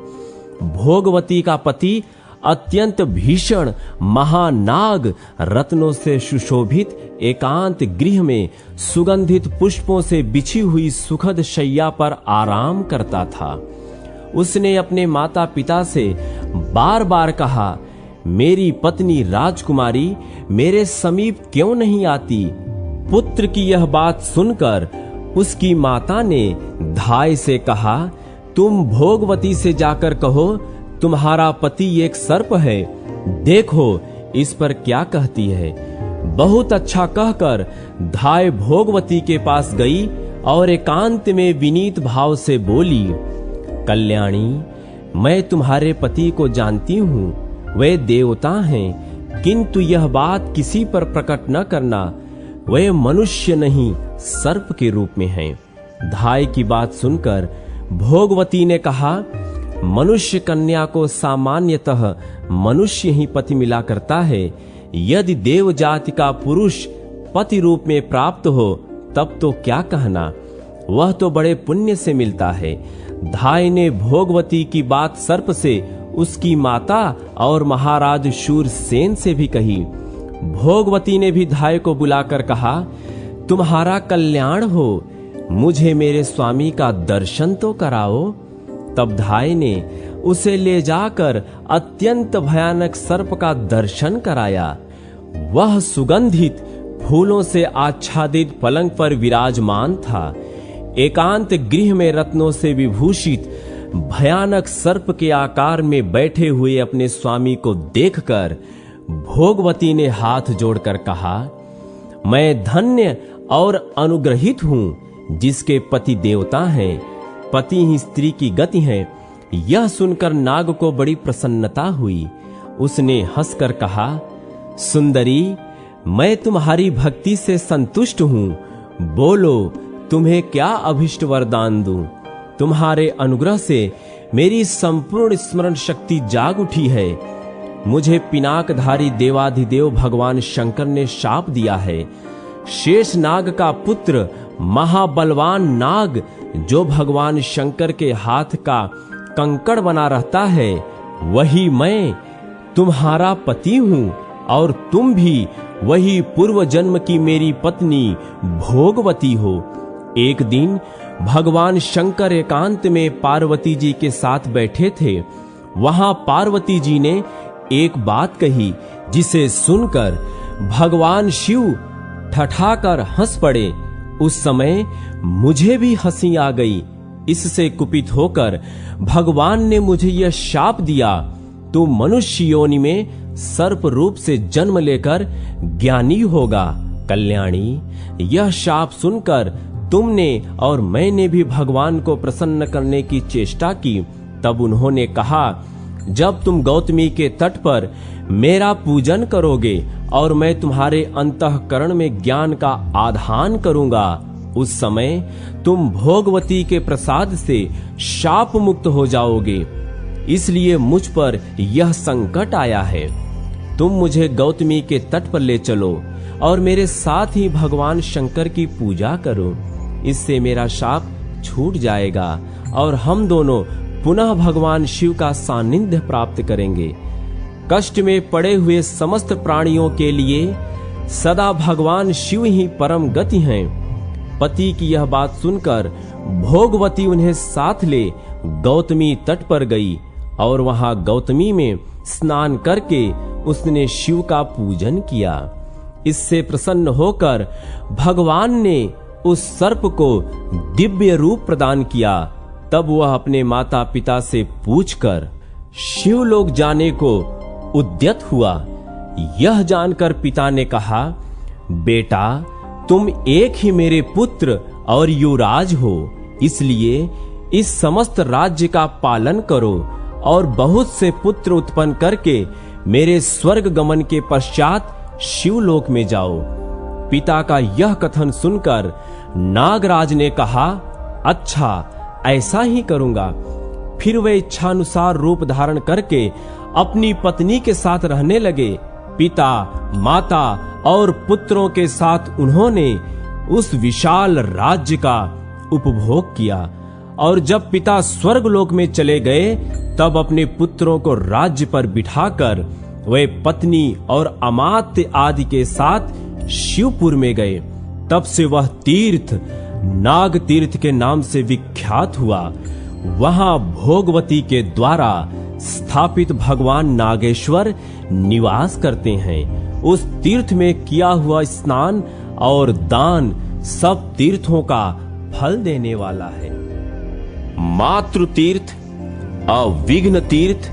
भोगवती का पति अत्यंत भीषण महानाग रत्नों से सुशोभित एकांत गृह में सुगंधित पुष्पों से बिछी हुई सुखद शैया पर आराम करता था। उसने अपने माता पिता से बार बार कहा, मेरी पत्नी राजकुमारी मेरे समीप क्यों नहीं आती? पुत्र की यह बात सुनकर उसकी माता ने धाय से कहा, तुम भोगवती से जाकर कहो तुम्हारा पति एक सर्प है, देखो इस पर क्या कहती है। बहुत अच्छा कहकर धाय भोगवती के पास गई और एकांत में विनीत भाव से बोली, कल्याणी, मैं तुम्हारे पति को जानती हूँ, वे देवता हैं, किंतु यह बात किसी पर प्रकट न करना, वे मनुष्य नहीं सर्प के रूप में हैं। धाय की बात सुनकर भोगवती ने कहा, मनुष्य कन्या को सामान्यतः मनुष्य ही पति मिला करता है। यदि देव जाति का पुरुष पति रूप में प्राप्त हो तब तो क्या कहना, वह तो बड़े पुण्य से मिलता है। धाय ने भोगवती की बात सर्प से उसकी माता और महाराज शूरसेन से भी कही। भोगवती ने भी धाय को बुलाकर कहा, तुम्हारा कल्याण हो, मुझे मेरे स्वामी का दर्शन तो कराओ। तब धाय ने उसे ले जाकर अत्यंत भयानक सर्प का दर्शन कराया। वह सुगंधित फूलों से आच्छादित पलंग पर विराजमान था। एकांत गृह में रत्नों से विभूषित भयानक सर्प के आकार में बैठे हुए अपने स्वामी को देखकर भोगवती ने हाथ जोड़कर कहा, मैं धन्य और अनुग्रहित हूं जिसके पति देवता हैं, पति ही स्त्री की गति है। यह सुनकर नाग को बड़ी प्रसन्नता हुई। उसने हंसकर कहा, सुंदरी, मैं तुम्हारी भक्ति से संतुष्ट हूं, बोलो तुम्हें क्या अभिष्ट वरदान दूं। तुम्हारे अनुग्रह से मेरी संपूर्ण स्मरण शक्ति जाग उठी है। मुझे पिनाकधारी देवाधिदेव भगवान शंकर ने शाप दिया है। शेष नाग का पुत्र महाबलवान नाग जो भगवान शंकर के हाथ का कंकड़ बना रहता है, वही मैं तुम्हारा पति हूं और तुम भी वही पूर्व जन्म की मेरी पत्नी भोगवती हो। एक दिन भगवान शंकर एकांत में पार्वती जी के साथ बैठे थे। वहां पार्वती जी ने एक बात कही जिसे सुनकर भगवान शिव ठठाकर हंस पड़े। उस समय मुझे भी हंसी आ गई। इससे कुपित होकर भगवान ने मुझे यह शाप दिया, तू मनुष्य योनि में सर्प रूप से जन्म लेकर ज्ञानी होगा। कल्याणी, यह शाप सुनकर तुमने और मैंने भी भगवान को प्रसन्न करने की चेष्टा की। तब उन्होंने कहा, जब तुम गौतमी के तट पर मेरा पूजन करोगे और मैं तुम्हारे अंतःकरण में ज्ञान का आधान करूंगा, उस समय तुम भोगवती के प्रसाद से शाप मुक्त हो जाओगे। इसलिए मुझ पर यह संकट आया है। तुम मुझे गौतमी के तट पर ले चलो और मेरे साथ ही भगवान शंकर की पूजा करो। इससे मेरा शाप छूट जाएगा और हम दोनों पुनः भगवान शिव का सानिध्य प्राप्त करेंगे। कष्ट में पड़े हुए समस्त प्राणियों के लिए सदा भगवान शिव ही परम गति हैं। पति की यह बात सुनकर भोगवती उन्हें साथ ले गौतमी तट पर गई और वहां गौतमी में स्नान करके उसने शिव का पूजन किया। इससे प्रसन्न होकर भगवान ने उस सर्प को दिव्य रूप प्रदान किया। तब वह अपने माता पिता से पूछकर शिवलोक जाने को उद्यत हुआ। यह जानकर पिता ने कहा, बेटा, तुम एक ही मेरे पुत्र और युवराज हो, इसलिए इस समस्त राज्य का पालन करो और बहुत से पुत्र उत्पन्न करके मेरे स्वर्ग गमन के पश्चात शिवलोक में जाओ। पिता का यह कथन सुनकर नागराज ने कहा, अच्छा, ऐसा ही करूंगा। फिर वे इच्छानुसार रूप धारण करके अपनी पत्नी के साथ रहने लगे। पिता, माता और पुत्रों के साथ उन्होंने उस विशाल राज्य का उपभोग किया। और जब पिता स्वर्गलोक में चले गए, तब अपने पुत्रों को राज्य पर बिठाकर वे पत्नी और अमात्य आदि के साथ शिवपुर में गए। तब से वह तीर्थ नाग तीर्थ के नाम से विख्यात हुआ। वहां भोगवती के द्वारा स्थापित भगवान नागेश्वर निवास करते हैं। उस तीर्थ में किया हुआ स्नान और दान सब तीर्थों का फल देने वाला है। मातृ तीर्थ, अविघ्न तीर्थ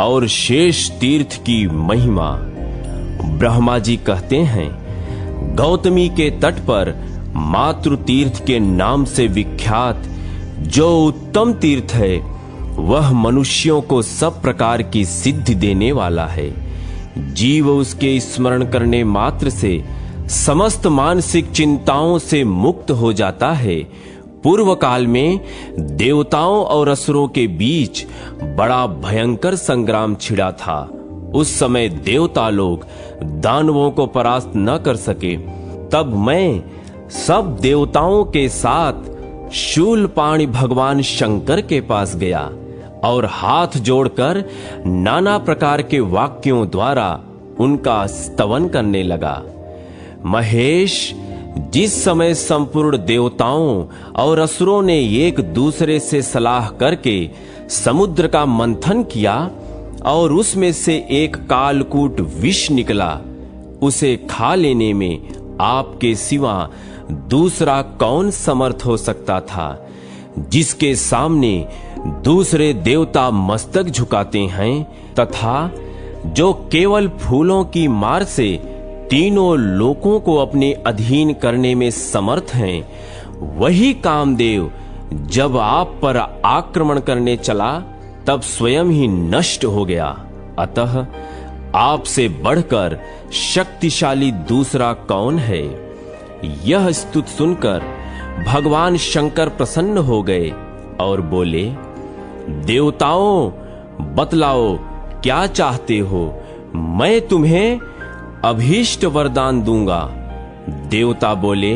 और शेष तीर्थ की महिमा। ब्रह्मा जी कहते हैं, गौतमी के तट पर मातृ तीर्थ के नाम से विख्यात जो उत्तम तीर्थ है, वह मनुष्यों को सब प्रकार की सिद्धि देने वाला है। जीव उसके स्मरण करने मात्र से समस्त मानसिक चिंताओं से मुक्त हो जाता है। पूर्व काल में देवताओं और असुरों के बीच बड़ा भयंकर संग्राम छिड़ा था। उस समय देवता लोग दानवों को परास्त न कर सके। तब मैं सब देवताओं के साथ शूलपाणि भगवान शंकर के पास गया और हाथ जोड़कर नाना प्रकार के वाक्यों द्वारा उनका स्तवन करने लगा। महेश, जिस समय संपूर्ण देवताओं और असुरों ने एक दूसरे से सलाह करके समुद्र का मंथन किया और उसमें से एक कालकूट विष निकला, उसे खा लेने में आपके सिवा दूसरा कौन समर्थ हो सकता था, जिसके सामने दूसरे देवता मस्तक झुकाते हैं तथा जो केवल फूलों की मार से तीनों लोकों को अपने अधीन करने में समर्थ हैं। वही कामदेव जब आप पर आक्रमण करने चला, तब स्वयं ही नष्ट हो गया। अतः आपसे बढ़कर शक्तिशाली दूसरा कौन है? यह स्तुति सुनकर भगवान शंकर प्रसन्न हो गए और बोले, देवताओं, बतलाओ क्या चाहते हो, मैं तुम्हें अभीष्ट वरदान दूंगा। देवता बोले,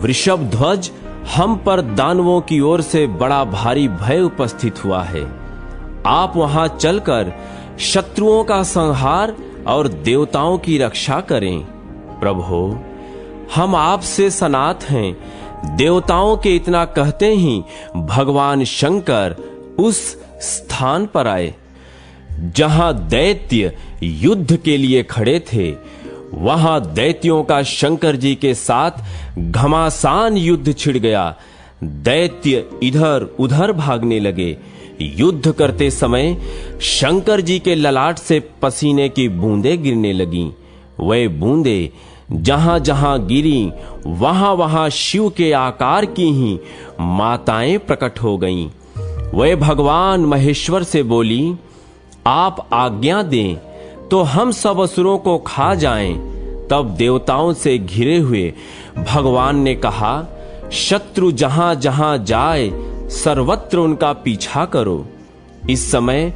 वृषभध्वज, हम पर दानवों की ओर से बड़ा भारी भय उपस्थित हुआ है। आप वहां चलकर शत्रुओं का संहार और देवताओं की रक्षा करें। प्रभो, हम आपसे सनात हैं। देवताओं के इतना कहते ही भगवान शंकर उस स्थान पर आए जहां दैत्य युद्ध के लिए खड़े थे। वहां दैत्यों का शंकर जी के साथ घमासान युद्ध छिड़ गया। दैत्य इधर उधर भागने लगे। युद्ध करते समय शंकर जी के ललाट से पसीने की बूंदें गिरने लगीं। वे बूंदें जहां जहां गिरी, वहां वहां शिव के आकार की ही माताएं प्रकट हो गईं। वे भगवान महेश्वर से बोली, आप आज्ञा दें तो हम सब असुरों को खा जाएं। तब देवताओं से घिरे हुए भगवान ने कहा, शत्रु जहां जहां जाए सर्वत्र उनका पीछा करो। इस समय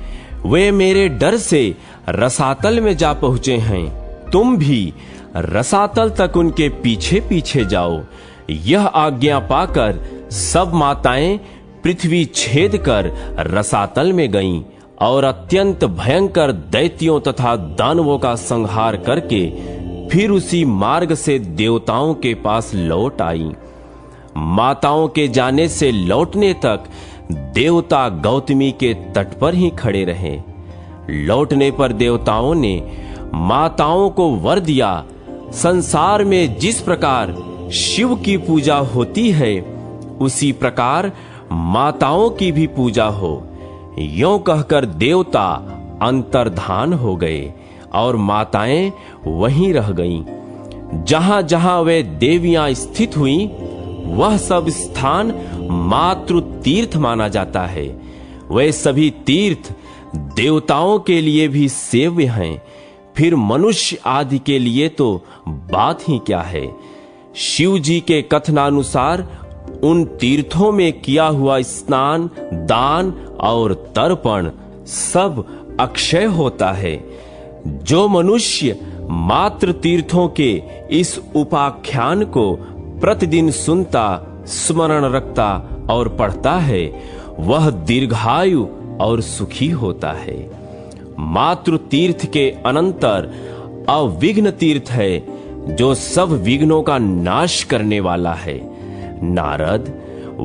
वे मेरे डर से रसातल में जा पहुंचे हैं। तुम भी रसातल तक उनके पीछे पीछे जाओ। यह आज्ञा पाकर सब माताएं पृथ्वी छेद कर रसातल में गईं और अत्यंत भयंकर दैत्यों तथा दानवों का संहार करके फिर उसी मार्ग से देवताओं के पास लौट आई। माताओं के जाने से लौटने तक देवता गौतमी के तट पर ही खड़े रहे। लौटने पर देवताओं ने माताओं को वर दिया, संसार में जिस प्रकार शिव की पूजा होती है, उसी प्रकार माताओं की भी पूजा हो। यों कहकर देवता अंतर्धान हो गए और माताएं वहीं रह गईं। जहां जहां वे देवियां स्थित हुईं, वह सब स्थान मातृ तीर्थ माना जाता है। वे सभी तीर्थ देवताओं के लिए भी सेव्य हैं, फिर मनुष्य आदि के लिए तो बात ही क्या है। शिव जी के कथनानुसार उन तीर्थों में किया हुआ स्नान, दान और तर्पण सब अक्षय होता है। जो मनुष्य मात्र तीर्थों के इस उपाख्यान को प्रतिदिन सुनता, स्मरण रखता और पढ़ता है, वह दीर्घायु और सुखी होता है। मातृ तीर्थ के अनंतर अविघ्न तीर्थ है, जो सब विघ्नों का नाश करने वाला है। नारद,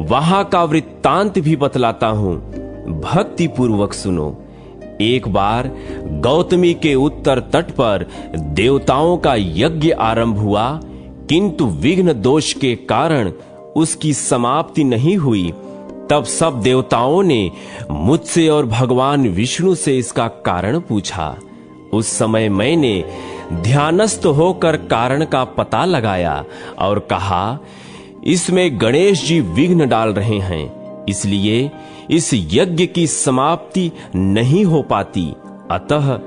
वहां का वृत्तांत भी बतलाता हूं, भक्ति पूर्वक सुनो। एक बार गौतमी के उत्तर तट पर देवताओं का यज्ञ आरंभ हुआ, किंतु विघ्न दोष के कारण उसकी समाप्ति नहीं हुई। तब सब देवताओं ने मुझसे और भगवान विष्णु से इसका कारण पूछा। उस समय मैंने ध्यानस्थ होकर कारण का पता लगाया और कहा, इसमें गणेश जी विघ्न डाल रहे हैं, इसलिए इस यज्ञ की समाप्ति नहीं हो पाती। अतः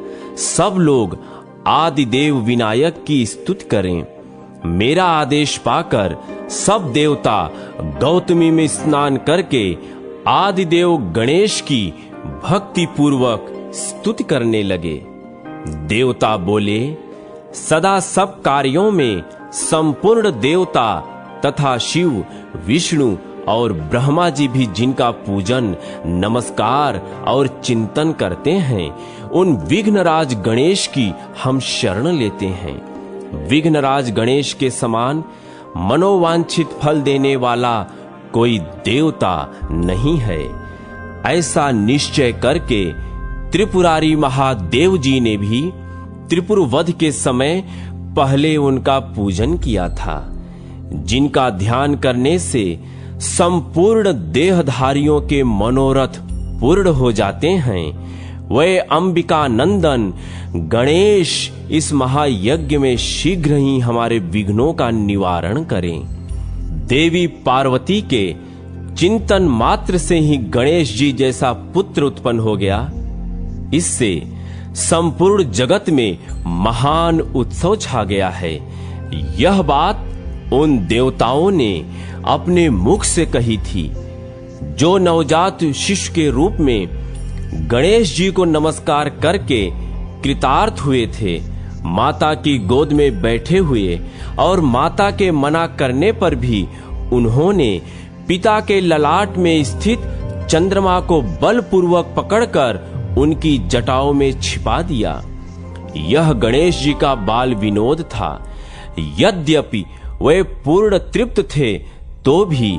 सब लोग आदिदेव विनायक की स्तुति करें। मेरा आदेश पाकर सब देवता गौतमी में स्नान करके आदिदेव गणेश की भक्ति पूर्वक स्तुति करने लगे। देवता बोले, सदा सब कार्यों में संपूर्ण देवता तथा शिव, विष्णु और ब्रह्मा जी भी जिनका पूजन, नमस्कार और चिंतन करते हैं, उन विघ्नराज गणेश की हम शरण लेते हैं। विघ्नराज गणेश के समान मनोवांछित फल देने वाला कोई देवता नहीं है। ऐसा निश्चय करके त्रिपुरारी महादेव जी ने भी त्रिपुर वध के समय पहले उनका पूजन किया था। जिनका ध्यान करने से संपूर्ण देहधारियों के मनोरथ पूर्ण हो जाते हैं, वे अंबिका नंदन गणेश इस महायज्ञ में शीघ्र ही हमारे विघ्नों का निवारण करें। देवी पार्वती के चिंतन मात्र से ही गणेश जी जैसा पुत्र उत्पन्न हो गया। इससे संपूर्ण जगत में महान उत्सव छा गया है। यह बात उन देवताओं ने अपने मुख से कही थी, जो नवजात शिशु के रूप में गणेश जी को नमस्कार करके कृतार्थ हुए थे। माता की गोद में बैठे हुए और माता के मना करने पर भी उन्होंने पिता के ललाट में स्थित चंद्रमा को बलपूर्वक पकड़कर उनकी जटाओं में छिपा दिया। यह गणेश जी का बाल विनोद था। यद्यपि वे पूर्ण तृप्त थे, तो भी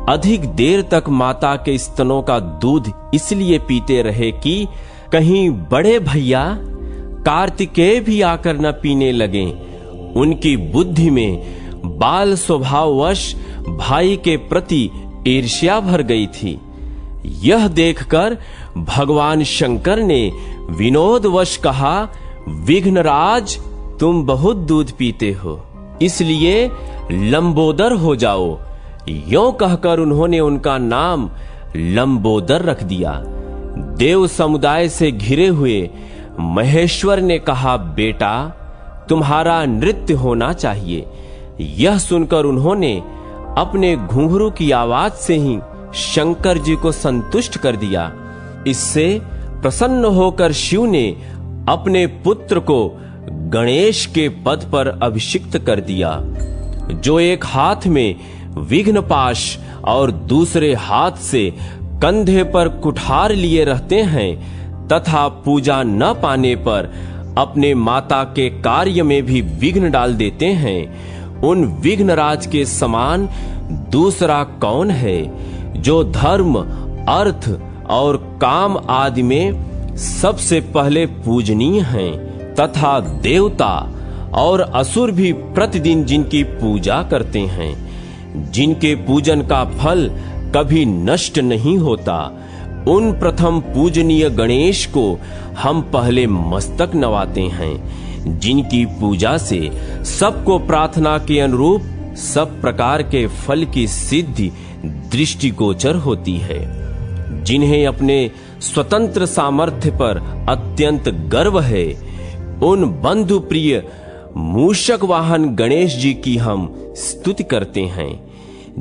अधिक देर तक माता के स्तनों का दूध इसलिए पीते रहे कि कहीं बड़े भैया कार्तिकेय भी आकर न पीने लगे। उनकी बुद्धि में बाल स्वभाववश भाई के प्रति ईर्ष्या भर गई थी। यह देखकर भगवान शंकर ने विनोदवश कहा, विघ्नराज, तुम बहुत दूध पीते हो, इसलिए लंबोदर हो जाओ। यों कहकर उन्होंने उनका नाम लंबोदर रख दिया। देव समुदाय से घिरे हुए महेश्वर ने कहा, बेटा, तुम्हारा नृत्य होना चाहिए। यह सुनकर उन्होंने अपने घुंघरू की आवाज से ही शंकर जी को संतुष्ट कर दिया। इससे प्रसन्न होकर शिव ने अपने पुत्र को गणेश के पद पर अभिषिक्त कर दिया, जो एक हाथ में विघ्नपाश और दूसरे हाथ से कंधे पर कुठार लिए रहते हैं तथा पूजा न पाने पर अपने माता के कार्य में भी विघ्न डाल देते हैं। उन विघ्नराज के समान दूसरा कौन है, जो धर्म, अर्थ और काम आदि में सबसे पहले पूजनीय हैं तथा देवता और असुर भी प्रतिदिन जिनकी पूजा करते हैं, जिनके पूजन का फल कभी नष्ट नहीं होता। उन प्रथम पूजनीय गणेश को हम पहले मस्तक नवाते हैं, जिनकी पूजा से सबको प्रार्थना के अनुरूप सब प्रकार के फल की सिद्धि दृष्टिगोचर होती है। जिन्हें अपने स्वतंत्र सामर्थ्य पर अत्यंत गर्व है, उन बंधु प्रिय मूषक वाहन गणेश जी की हम स्तुति करते हैं,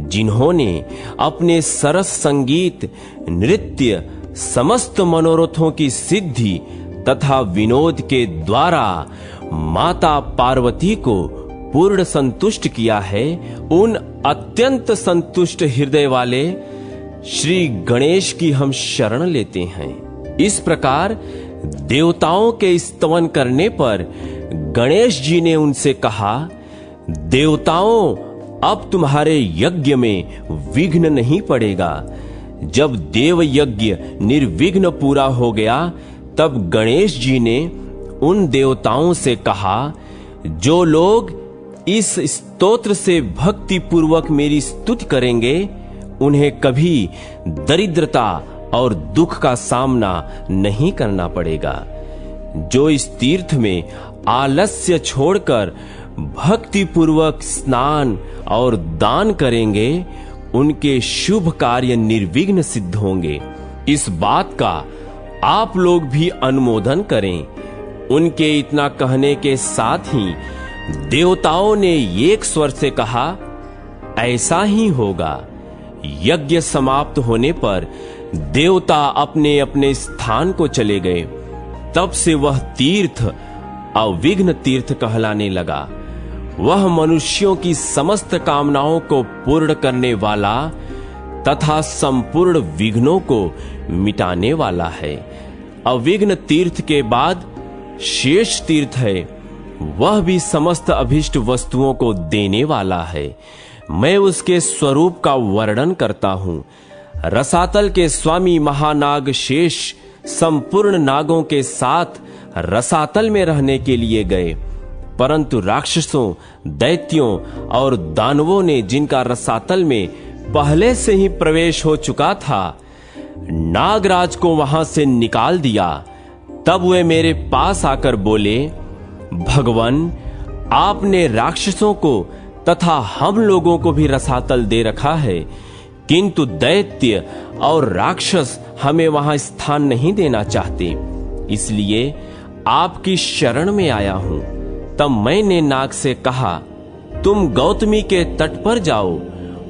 जिन्होंने अपने सरस संगीत, नृत्य, समस्त मनोरथों की सिद्धि तथा विनोद के द्वारा माता पार्वती को पूर्ण संतुष्ट किया है, उन अत्यंत संतुष्ट हृदय वाले श्री गणेश की हम शरण लेते हैं। इस प्रकार देवताओं के स्तवन करने पर गणेश जी ने उनसे कहा, देवताओं, अब तुम्हारे यज्ञ में विघ्न नहीं पड़ेगा। जब देव यज्ञ निर्विघ्न पूरा हो गया, तब गणेश जी ने उन देवताओं से कहा, जो लोग इस स्तोत्र से भक्ति पूर्वक मेरी स्तुति करेंगे, उन्हें कभी दरिद्रता और दुख का सामना नहीं करना पड़ेगा। जो इस तीर्थ में आलस्य छोड़कर भक्ति पूर्वक स्नान और दान करेंगे, उनके शुभ कार्य निर्विघ्न सिद्ध होंगे। इस बात का आप लोग भी अनुमोदन करें। उनके इतना कहने के साथ ही देवताओं ने एक स्वर से कहा, ऐसा ही होगा। यज्ञ समाप्त होने पर देवता अपने अपने स्थान को चले गए। तब से वह तीर्थ अविघ्न तीर्थ कहलाने लगा। वह मनुष्यों की समस्त कामनाओं को पूर्ण करने वाला तथा संपूर्ण विघ्नों को मिटाने वाला है। अविघ्न तीर्थ के बाद शेष तीर्थ है, वह भी समस्त अभिष्ट वस्तुओं को देने वाला है। मैं उसके स्वरूप का वर्णन करता हूं। रसातल के स्वामी महानाग शेष संपूर्ण नागों के साथ रसातल में रहने के लिए गए, परंतु राक्षसों, दैत्यों और दानवों ने, जिनका रसातल में पहले से ही प्रवेश हो चुका था, नागराज को वहां से निकाल दिया। तब वे मेरे पास आकर बोले, भगवान, आपने राक्षसों को तथा हम लोगों को भी रसातल दे रखा है, किंतु दैत्य और राक्षस हमें वहां स्थान नहीं देना चाहते, इसलिए आपकी शरण में आया हूं। तब मैंने नाग से कहा, तुम गौतमी के तट पर जाओ,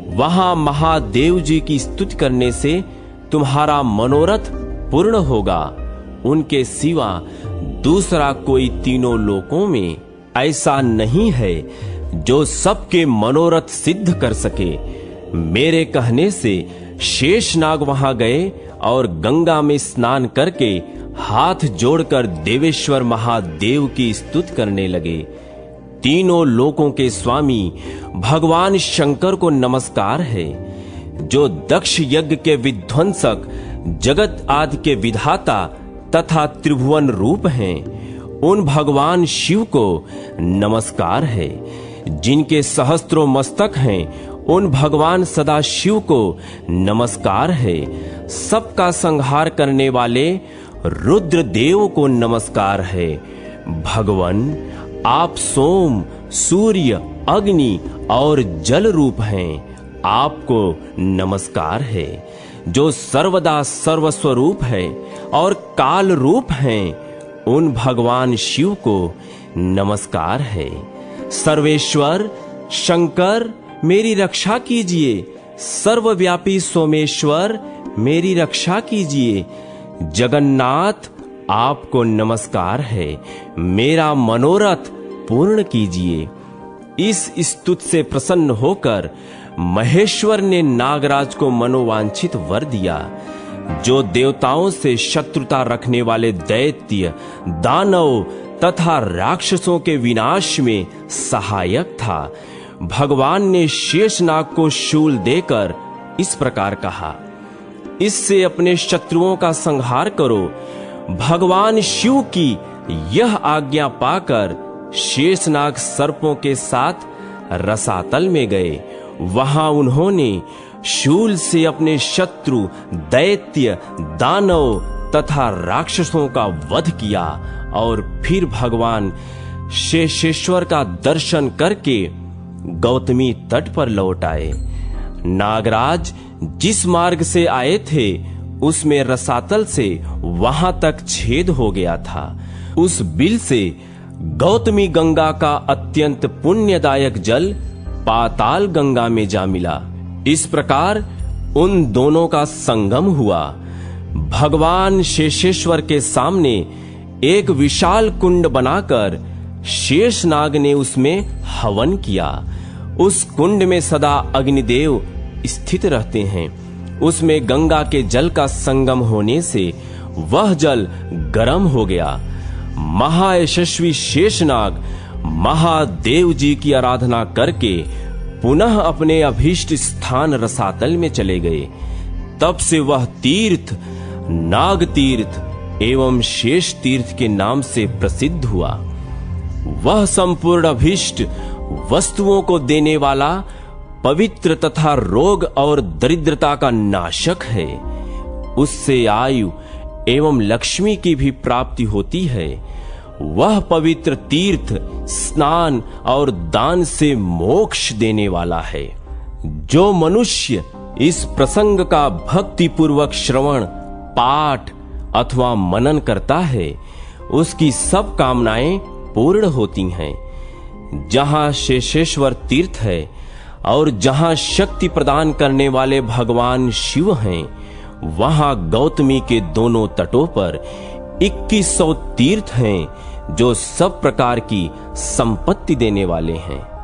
वहां महादेव जी की स्तुति करने से तुम्हारा मनोरथ पूर्ण होगा। उनके सिवा दूसरा कोई तीनों लोकों में ऐसा नहीं है जो सबके मनोरथ सिद्ध कर सके। मेरे कहने से शेषनाग वहां गए और गंगा में स्नान करके हाथ जोड़कर देवेश्वर महादेव की स्तुति करने लगे। तीनों लोकों के स्वामी भगवान शंकर को नमस्कार है, जो दक्ष यज्ञ के विध्वंसक, जगत आदि के विधाता तथा त्रिभुवन रूप हैं। उन भगवान शिव को नमस्कार है, जिनके सहस्त्रों मस्तक हैं। उन भगवान सदा शिव को नमस्कार है। सबका संहार करने वाले रुद्र देव को नमस्कार है। भगवान, आप सोम, सूर्य, अग्नि और जल रूप हैं। आपको नमस्कार है, जो सर्वदा सर्वस्वरूप है और काल रूप हैं। उन भगवान शिव को नमस्कार है। सर्वेश्वर शंकर, मेरी रक्षा कीजिए। सर्वव्यापी सोमेश्वर, मेरी रक्षा कीजिए। जगन्नाथ, आपको नमस्कार है। मेरा मनोरथ पूर्ण कीजिए। इस स्तुति से प्रसन्न होकर महेश्वर ने नागराज को मनोवांछित वर दिया, जो देवताओं से शत्रुता रखने वाले दैत्य, दानव तथा राक्षसों के विनाश में सहायक था। भगवान ने शेषनाग को शूल देकर इस प्रकार कहा, इससे अपने शत्रुओं का संहार करो। भगवान शिव की यह आज्ञा पाकर शेषनाग सर्पों के साथ रसातल में गए। वहां उन्होंने शूल से अपने शत्रु, दैत्य, दानव तथा राक्षसों का वध किया और फिर भगवान शेषेश्वर का दर्शन करके गौतमी तट पर लौट आए। नागराज जिस मार्ग से आए थे, उसमें रसातल से वहां तक छेद हो गया था। उस बिल से गौतमी गंगा का अत्यंत पुण्यदायक जल पाताल गंगा में जा मिला। इस प्रकार उन दोनों का संगम हुआ। भगवान शेषेश्वर के सामने एक विशाल कुंड बनाकर शेषनाग ने उसमें हवन किया। उस कुंड में सदा अग्निदेव स्थित रहते हैं। उसमें गंगा के जल का संगम होने से वह जल गर्म हो गया। महायशस्वी शेषनाग महादेव जी की आराधना करके पुनः अपने अभीष्ट स्थान रसातल में चले गए। तब से वह तीर्थ नाग तीर्थ एवं शेष तीर्थ के नाम से प्रसिद्ध हुआ। वह संपूर्ण अभीष्ट वस्तुओं को देने वाला, पवित्र तथा रोग और दरिद्रता का नाशक है। उससे आयु एवं लक्ष्मी की भी प्राप्ति होती है। वह पवित्र तीर्थ स्नान और दान से मोक्ष देने वाला है। जो मनुष्य इस प्रसंग का भक्ति पूर्वक श्रवण, पाठ अथवा मनन करता है, उसकी सब कामनाएं पूर्ण होती हैं। जहां शेषेश्वर तीर्थ है और जहां शक्ति प्रदान करने वाले भगवान शिव हैं, वहां गौतमी के दोनों तटों पर 2100 तीर्थ हैं जो सब प्रकार की संपत्ति देने वाले हैं।